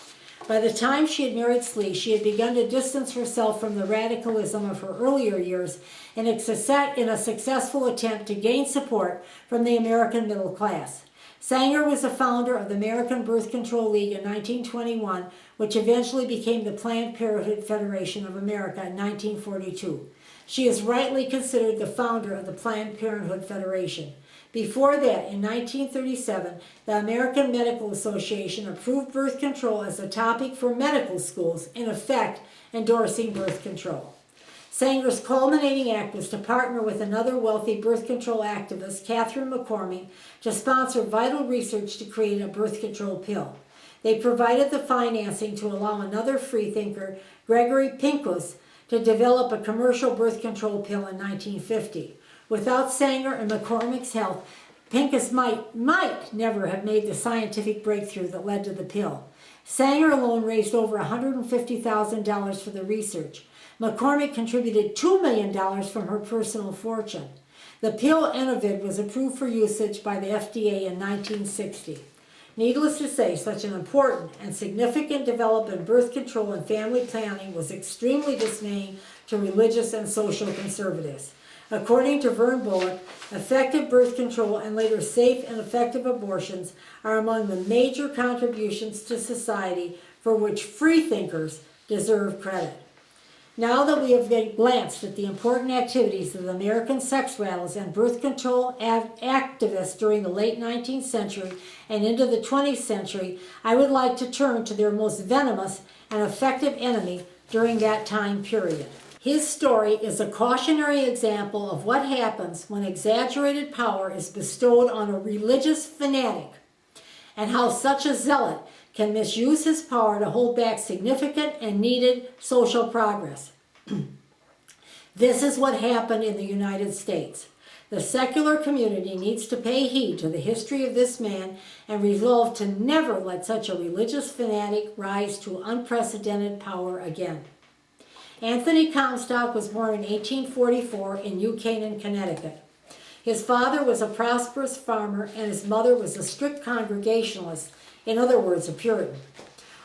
By the time she had married Slee, she had begun to distance herself from the radicalism of her earlier years in a successful attempt to gain support from the American middle class. Sanger was a founder of the American Birth Control League in 1921, which eventually became the Planned Parenthood Federation of America in 1942. She is rightly considered the founder of the Planned Parenthood Federation. Before that, in 1937, the American Medical Association approved birth control as a topic for medical schools, in effect endorsing birth control. Sanger's culminating act was to partner with another wealthy birth control activist, Catherine McCormick, to sponsor vital research to create a birth control pill. They provided the financing to allow another freethinker, Gregory Pincus, to develop a commercial birth control pill in 1950. Without Sanger and McCormick's help, Pincus might never have made the scientific breakthrough that led to the pill. Sanger alone raised over $150,000 for the research. McCormick contributed $2 million from her personal fortune. The pill Enovid was approved for usage by the FDA in 1960. Needless to say, such an important and significant development in birth control and family planning was extremely dismaying to religious and social conservatives. According to Vern Bullock, effective birth control and later safe and effective abortions are among the major contributions to society for which freethinkers deserve credit. Now that we have glanced at the important activities of the American sex radicals and birth control activists during the late 19th century and into the 20th century, I would like to turn to their most venomous and effective enemy during that time period. His story is a cautionary example of what happens when exaggerated power is bestowed on a religious fanatic, and how such a zealot can misuse his power to hold back significant and needed social progress. This is what happened in the United States. The secular community needs to pay heed to the history of this man and resolve to never let such a religious fanatic rise to unprecedented power again. Anthony Comstock was born in 1844 in New Canaan, Connecticut. His father was a prosperous farmer and his mother was a strict Congregationalist, in other words, a Puritan.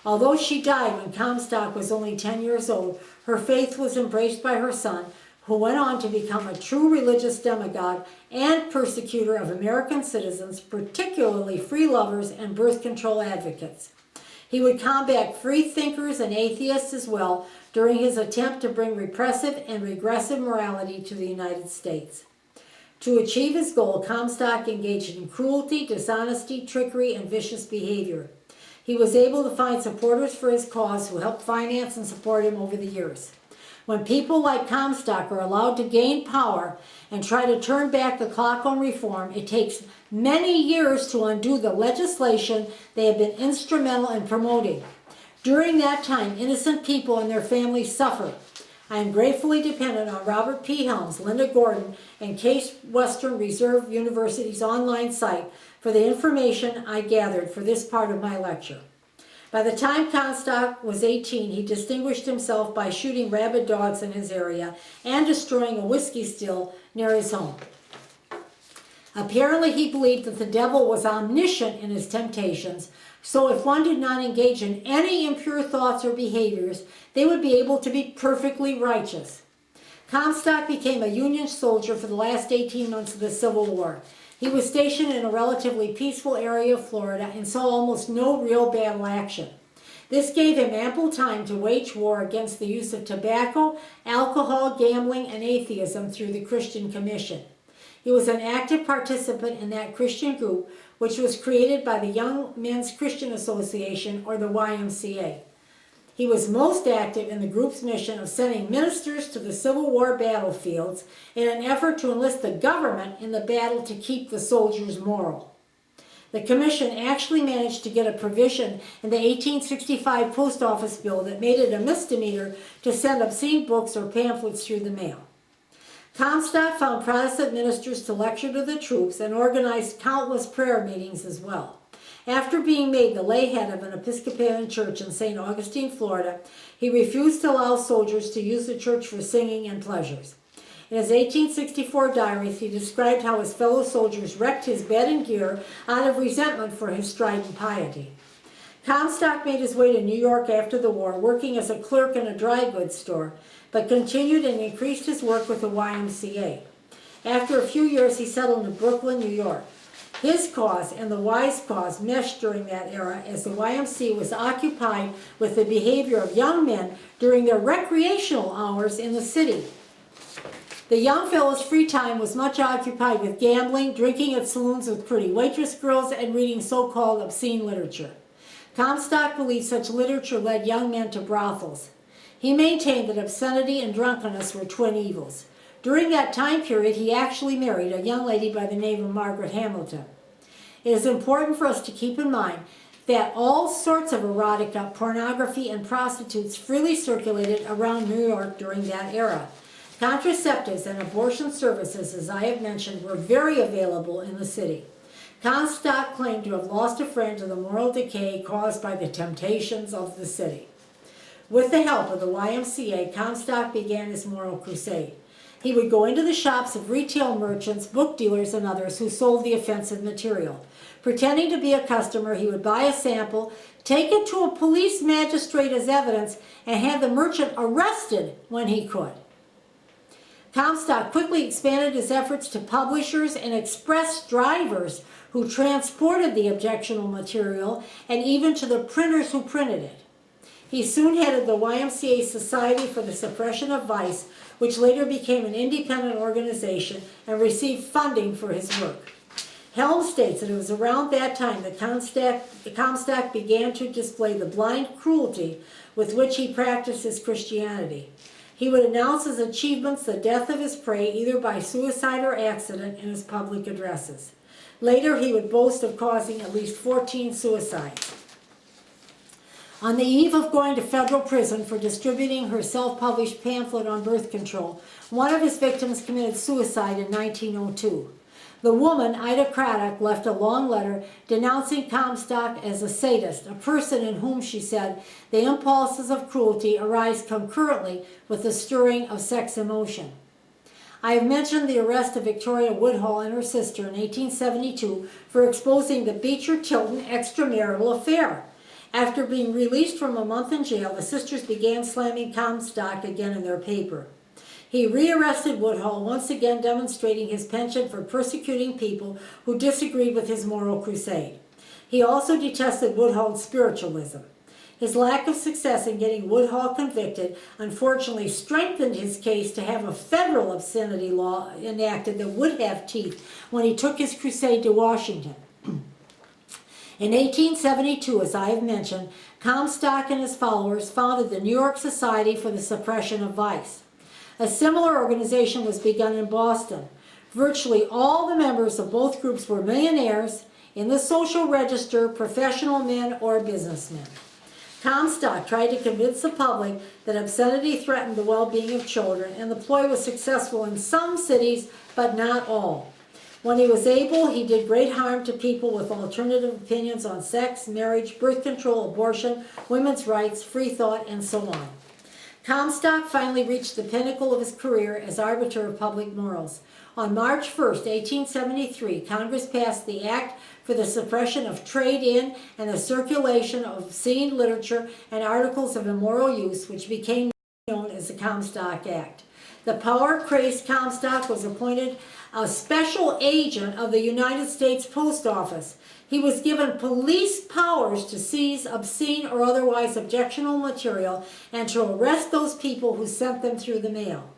Although she died when Comstock was only 10 years old, her faith was embraced by her son, who went on to become a true religious demagogue and persecutor of American citizens, particularly free lovers and birth control advocates. He would combat freethinkers and atheists as well during his attempt to bring repressive and regressive morality to the United States. To achieve his goal, Comstock engaged in cruelty, dishonesty, trickery, and vicious behavior. He was able to find supporters for his cause who helped finance and support him over the years. When people like Comstock are allowed to gain power and try to turn back the clock on reform, it takes many years to undo the legislation they have been instrumental in promoting. During that time, innocent people and their families suffer. I am gratefully dependent on Robert P. Helms, Linda Gordon, and Case Western Reserve University's online site for the information I gathered for this part of my lecture. By the time Comstock was 18, he distinguished himself by shooting rabid dogs in his area and destroying a whiskey still near his home. Apparently, he believed that the devil was omniscient in his temptations, so if one did not engage in any impure thoughts or behaviors, they would be able to be perfectly righteous. Comstock became a Union soldier for the last 18 months of the Civil War. He was stationed in a relatively peaceful area of Florida and saw almost no real battle action. This gave him ample time to wage war against the use of tobacco, alcohol, gambling, and atheism through the Christian Commission. He was an active participant in that Christian group, which was created by the Young Men's Christian Association, or the YMCA. He was most active in the group's mission of sending ministers to the Civil War battlefields in an effort to enlist the government in the battle to keep the soldiers moral. The commission actually managed to get a provision in the 1865 Post Office Bill that made it a misdemeanor to send obscene books or pamphlets through the mail. Comstock found Protestant ministers to lecture to the troops and organized countless prayer meetings as well. After being made the lay head of an Episcopalian church in St. Augustine, Florida, he refused to allow soldiers to use the church for singing and pleasures. In his 1864 diaries, he described how his fellow soldiers wrecked his bed and gear out of resentment for his strident piety. Comstock made his way to New York after the war, working as a clerk in a dry goods store, but continued and increased his work with the YMCA. After a few years, he settled in Brooklyn, New York. His cause and the Y's cause meshed during that era as the YMCA was occupied with the behavior of young men during their recreational hours in the city. The young fellow's free time was much occupied with gambling, drinking at saloons with pretty waitress girls, and reading so-called obscene literature. Comstock believed such literature led young men to brothels. He maintained that obscenity and drunkenness were twin evils. During that time period, he actually married a young lady by the name of Margaret Hamilton. It is important for us to keep in mind that all sorts of erotica, pornography, and prostitutes freely circulated around New York during that era. Contraceptives and abortion services, as I have mentioned, were very available in the city. Comstock claimed to have lost a friend to the moral decay caused by the temptations of the city. With the help of the YMCA, Comstock began his moral crusade. He would go into the shops of retail merchants, book dealers, and others who sold the offensive material. Pretending to be a customer, he would buy a sample, take it to a police magistrate as evidence, and have the merchant arrested when he could. Comstock quickly expanded his efforts to publishers and express drivers who transported the objectionable material, and even to the printers who printed it. He soon headed the YMCA Society for the Suppression of Vice, which later became an independent organization and received funding for his work. Helm states that it was around that time that Comstock began to display the blind cruelty with which he practiced his Christianity. He would announce his achievements, the death of his prey, either by suicide or accident, in his public addresses. Later, he would boast of causing at least 14 suicides. On the eve of going to federal prison for distributing her self-published pamphlet on birth control, one of his victims committed suicide in 1902. The woman, Ida Craddock, left a long letter denouncing Comstock as a sadist, a person in whom, she said, the impulses of cruelty arise concurrently with the stirring of sex emotion. I have mentioned the arrest of Victoria Woodhull and her sister in 1872 for exposing the Beecher-Tilton extramarital affair. After being released from a month in jail, the sisters began slamming Comstock again in their paper. He rearrested Woodhull, once again demonstrating his penchant for persecuting people who disagreed with his moral crusade. He also detested Woodhull's spiritualism. His lack of success in getting Woodhull convicted unfortunately strengthened his case to have a federal obscenity law enacted that would have teeth when he took his crusade to Washington. In 1872, as I have mentioned, Comstock and his followers founded the New York Society for the Suppression of Vice. A similar organization was begun in Boston. Virtually all the members of both groups were millionaires, in the social register, professional men or businessmen. Comstock tried to convince the public that obscenity threatened the well-being of children, and the ploy was successful in some cities, but not all. When he was able, he did great harm to people with alternative opinions on sex, marriage, birth control, abortion, women's rights, free thought, and so on. Comstock finally reached the pinnacle of his career as arbiter of public morals. On March 1, 1873, Congress passed the Act for the Suppression of Trade in and the Circulation of Obscene Literature and Articles of Immoral Use, which became known as the Comstock Act. The power-crazed Comstock was appointed a special agent of the United States Post Office. He was given police powers to seize obscene or otherwise objectionable material and to arrest those people who sent them through the mail.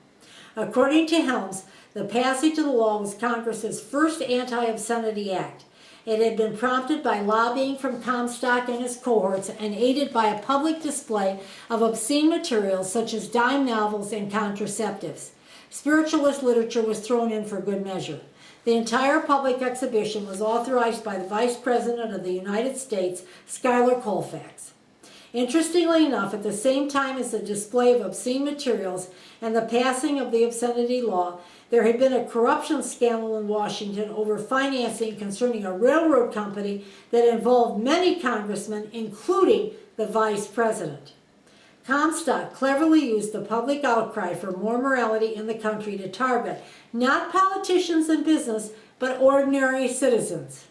According to Helms, the passage of the law was Congress's first anti-obscenity act. It had been prompted by lobbying from Comstock and his cohorts and aided by a public display of obscene materials such as dime novels and contraceptives. Spiritualist literature was thrown in for good measure. The entire public exhibition was authorized by the Vice President of the United States, Schuyler Colfax. Interestingly enough, at the same time as the display of obscene materials and the passing of the obscenity law, there had been a corruption scandal in Washington over financing concerning a railroad company that involved many congressmen, including the Vice President. Comstock cleverly used the public outcry for more morality in the country to target not politicians and business, but ordinary citizens.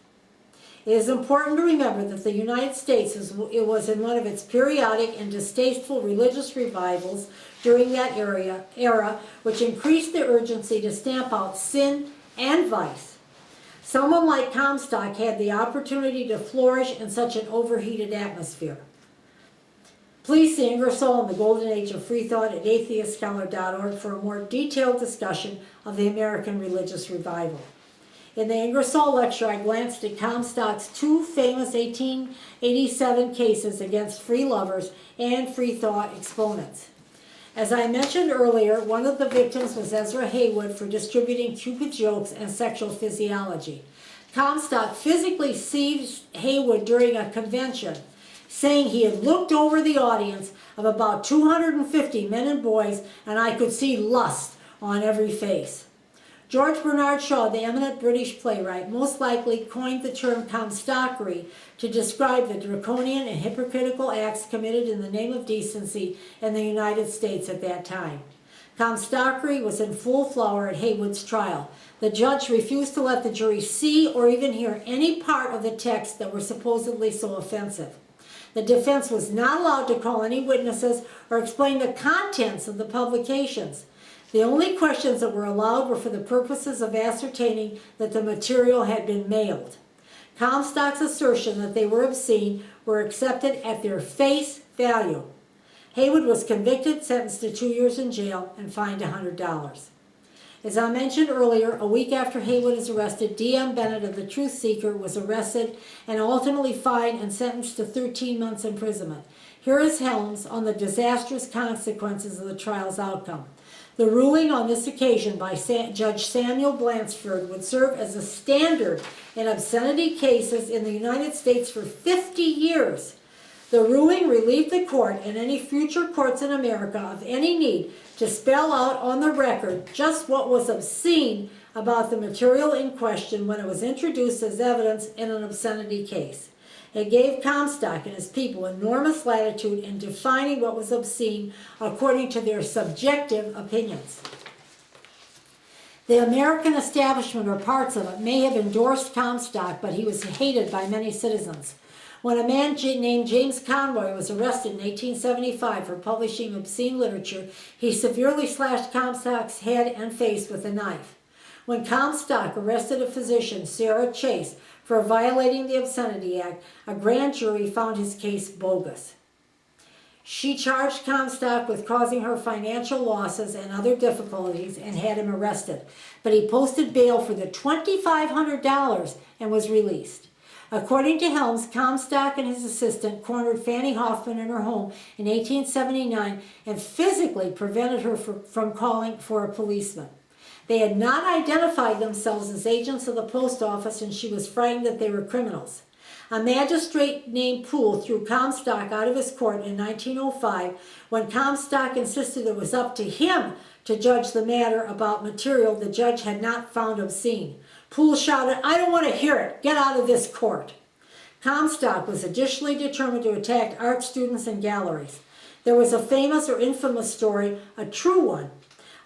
It is important to remember that the United States was in one of its periodic and distasteful religious revivals during that era, which increased the urgency to stamp out sin and vice. Someone like Comstock had the opportunity to flourish in such an overheated atmosphere. Please see Ingersoll and the Golden Age of Freethought at AtheistScholar.org for a more detailed discussion of the American religious revival. In the Ingersoll lecture, I glanced at Comstock's two famous 1887 cases against free lovers and free thought exponents. As I mentioned earlier, one of the victims was Ezra Heywood for distributing Cupid jokes and sexual physiology. Comstock physically seized Heywood during a convention, saying he had looked over the audience of about 250 men and boys, and I could see lust on every face. George Bernard Shaw, the eminent British playwright, most likely coined the term Comstockery to describe the draconian and hypocritical acts committed in the name of decency in the United States at that time. Comstockery was in full flower at Heywood's trial. The judge refused to let the jury see or even hear any part of the text that were supposedly so offensive. The defense was not allowed to call any witnesses or explain the contents of the publications. The only questions that were allowed were for the purposes of ascertaining that the material had been mailed. Comstock's assertion that they were obscene were accepted at their face value. Haywood was convicted, sentenced to 2 years in jail, and fined $100. As I mentioned earlier, a week after Haywood is arrested, D.M. Bennett of the Truth Seeker was arrested and ultimately fined and sentenced to 13 months imprisonment. Here is Helms on the disastrous consequences of the trial's outcome. The ruling on this occasion by Judge Samuel Blanchford would serve as a standard in obscenity cases in the United States for 50 years. The ruling relieved the court and any future courts in America of any need to spell out on the record just what was obscene about the material in question when it was introduced as evidence in an obscenity case. It gave Comstock and his people enormous latitude in defining what was obscene according to their subjective opinions. The American establishment, or parts of it, may have endorsed Comstock, but he was hated by many citizens. When a man named James Conroy was arrested in 1875 for publishing obscene literature, he severely slashed Comstock's head and face with a knife. When Comstock arrested a physician, Sarah Chase, for violating the Obscenity Act, a grand jury found his case bogus. She charged Comstock with causing her financial losses and other difficulties and had him arrested, but he posted bail for the $2,500 and was released. According to Helms, Comstock and his assistant cornered Fanny Hoffman in her home in 1879 and physically prevented her from calling for a policeman. They had not identified themselves as agents of the post office, and she was frightened that they were criminals. A magistrate named Poole threw Comstock out of his court in 1905 when Comstock insisted it was up to him to judge the matter about material the judge had not found obscene. Poole shouted, "I don't want to hear it. Get out of this court." Comstock was additionally determined to attack art students and galleries. There was a famous or infamous story, a true one,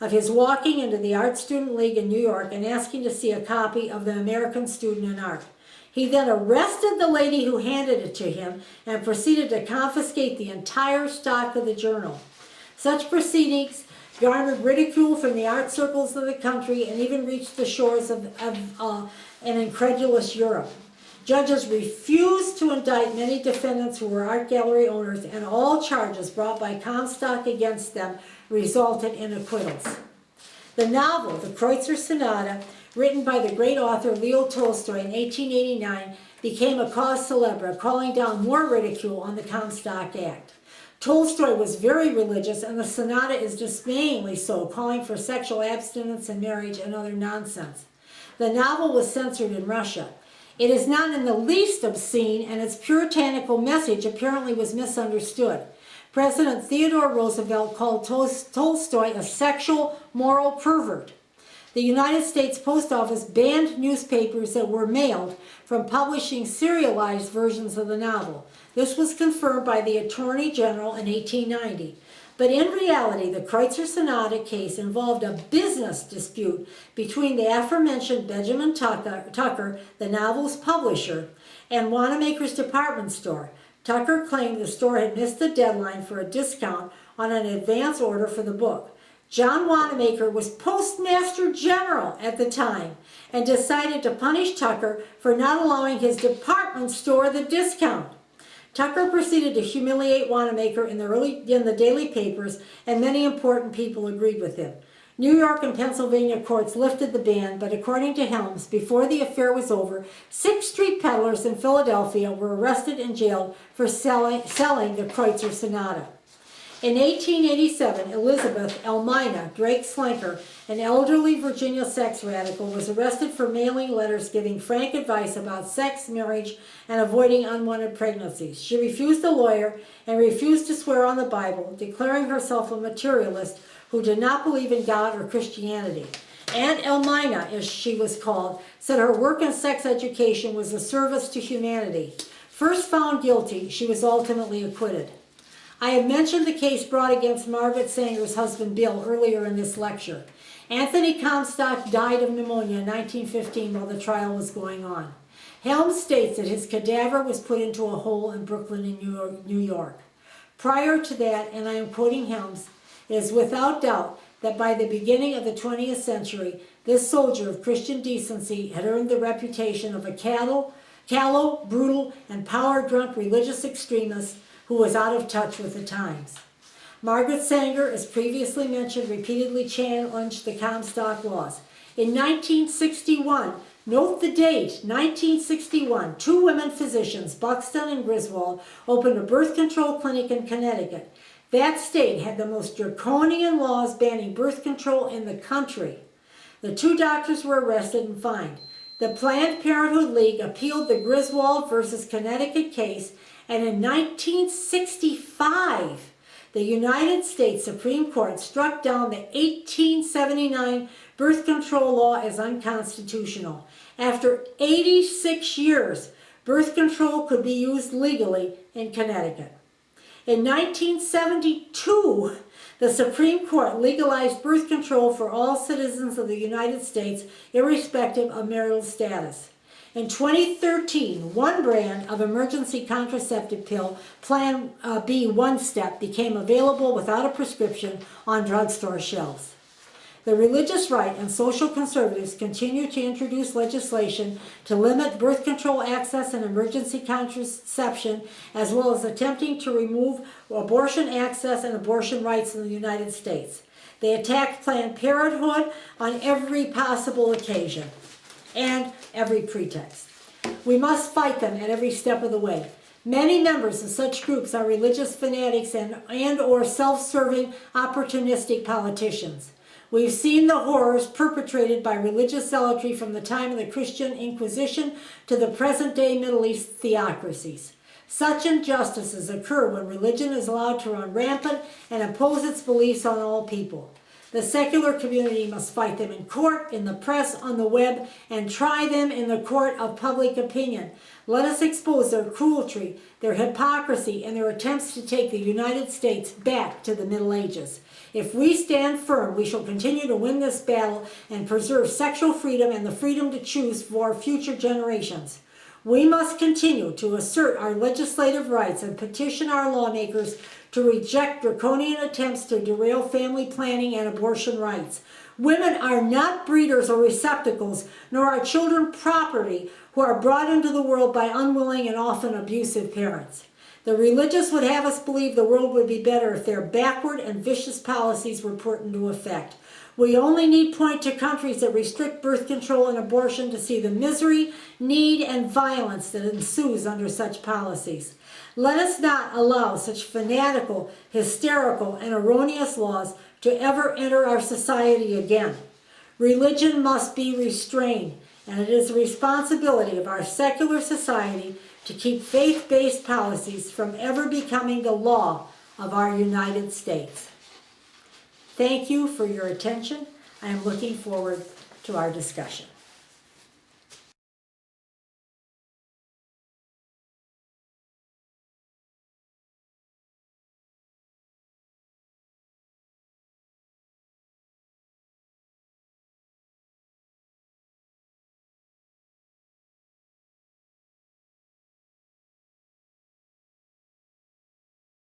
of his walking into the Art Student League in New York and asking to see a copy of the American Student in Art. He then arrested the lady who handed it to him and proceeded to confiscate the entire stock of the journal. Such proceedings garnered ridicule from the art circles of the country and even reached the shores of an incredulous Europe. Judges refused to indict many defendants who were art gallery owners, and all charges brought by Comstock against them resulted in acquittals. The novel, The Kreutzer Sonata, written by the great author Leo Tolstoy in 1889, became a cause célèbre, calling down more ridicule on the Comstock Act. Tolstoy was very religious, and the sonata is dismayingly so, calling for sexual abstinence and marriage and other nonsense. The novel was censored in Russia. It is not in the least obscene, and its puritanical message apparently was misunderstood. President Theodore Roosevelt called Tolstoy a sexual moral pervert. The United States Post Office banned newspapers that were mailed from publishing serialized versions of the novel. This was confirmed by the Attorney General in 1890. But in reality, the Kreutzer Sonata case involved a business dispute between the aforementioned Benjamin Tucker, the novel's publisher, and Wanamaker's department store. Tucker claimed the store had missed the deadline for a discount on an advance order for the book. John Wanamaker was Postmaster General at the time and decided to punish Tucker for not allowing his department store the discount. Tucker proceeded to humiliate Wanamaker in the daily papers, and many important people agreed with him. New York and Pennsylvania courts lifted the ban, but according to Helms, before the affair was over, 6 street peddlers in Philadelphia were arrested and jailed for selling the Kreutzer Sonata. In 1887, Elizabeth Elmina Drake Slinker, an elderly Virginia sex radical, was arrested for mailing letters giving frank advice about sex, marriage, and avoiding unwanted pregnancies. She refused a lawyer and refused to swear on the Bible, declaring herself a materialist who did not believe in God or Christianity. Aunt Elmina, as she was called, said her work in sex education was a service to humanity. First found guilty, she was ultimately acquitted. I have mentioned the case brought against Margaret Sanger's husband Bill earlier in this lecture. Anthony Comstock died of pneumonia in 1915 while the trial was going on. Helms states that his cadaver was put into a hole in Brooklyn in New York. Prior to that, and I am quoting Helms, it is without doubt that by the beginning of the 20th century, this soldier of Christian decency had earned the reputation of a callow, brutal, and power-drunk religious extremist who was out of touch with the times. Margaret Sanger, as previously mentioned, repeatedly challenged the Comstock laws. In 1961, note the date, 1961, two women physicians, Buxton and Griswold, opened a birth control clinic in Connecticut. That state had the most draconian laws banning birth control in the country. The two doctors were arrested and fined. The Planned Parenthood League appealed the Griswold versus Connecticut case, and in 1965, the United States Supreme Court struck down the 1879 birth control law as unconstitutional. After 86 years, birth control could be used legally in Connecticut. In 1972, the Supreme Court legalized birth control for all citizens of the United States, irrespective of marital status. In 2013, one brand of emergency contraceptive pill, Plan B One Step, became available without a prescription on drugstore shelves. The religious right and social conservatives continue to introduce legislation to limit birth control access and emergency contraception, as well as attempting to remove abortion access and abortion rights in the United States. They attack Planned Parenthood on every possible occasion and every pretext. We must fight them at every step of the way. Many members of such groups are religious fanatics and or self-serving opportunistic politicians. We've seen the horrors perpetrated by religious zealotry from the time of the Christian Inquisition to the present-day Middle East theocracies. Such injustices occur when religion is allowed to run rampant and impose its beliefs on all people. The secular community must fight them in court, in the press, on the web, and try them in the court of public opinion. Let us expose their cruelty, their hypocrisy, and their attempts to take the United States back to the Middle Ages. If we stand firm, we shall continue to win this battle and preserve sexual freedom and the freedom to choose for future generations. We must continue to assert our legislative rights and petition our lawmakers to reject draconian attempts to derail family planning and abortion rights. Women are not breeders or receptacles, nor are children property who are brought into the world by unwilling and often abusive parents. The religious would have us believe the world would be better if their backward and vicious policies were put into effect. We only need point to countries that restrict birth control and abortion to see the misery, need, and violence that ensues under such policies. Let us not allow such fanatical, hysterical, and erroneous laws to ever enter our society again. Religion must be restrained, and it is the responsibility of our secular society to keep faith-based policies from ever becoming the law of our United States. Thank you for your attention. I am looking forward to our discussion.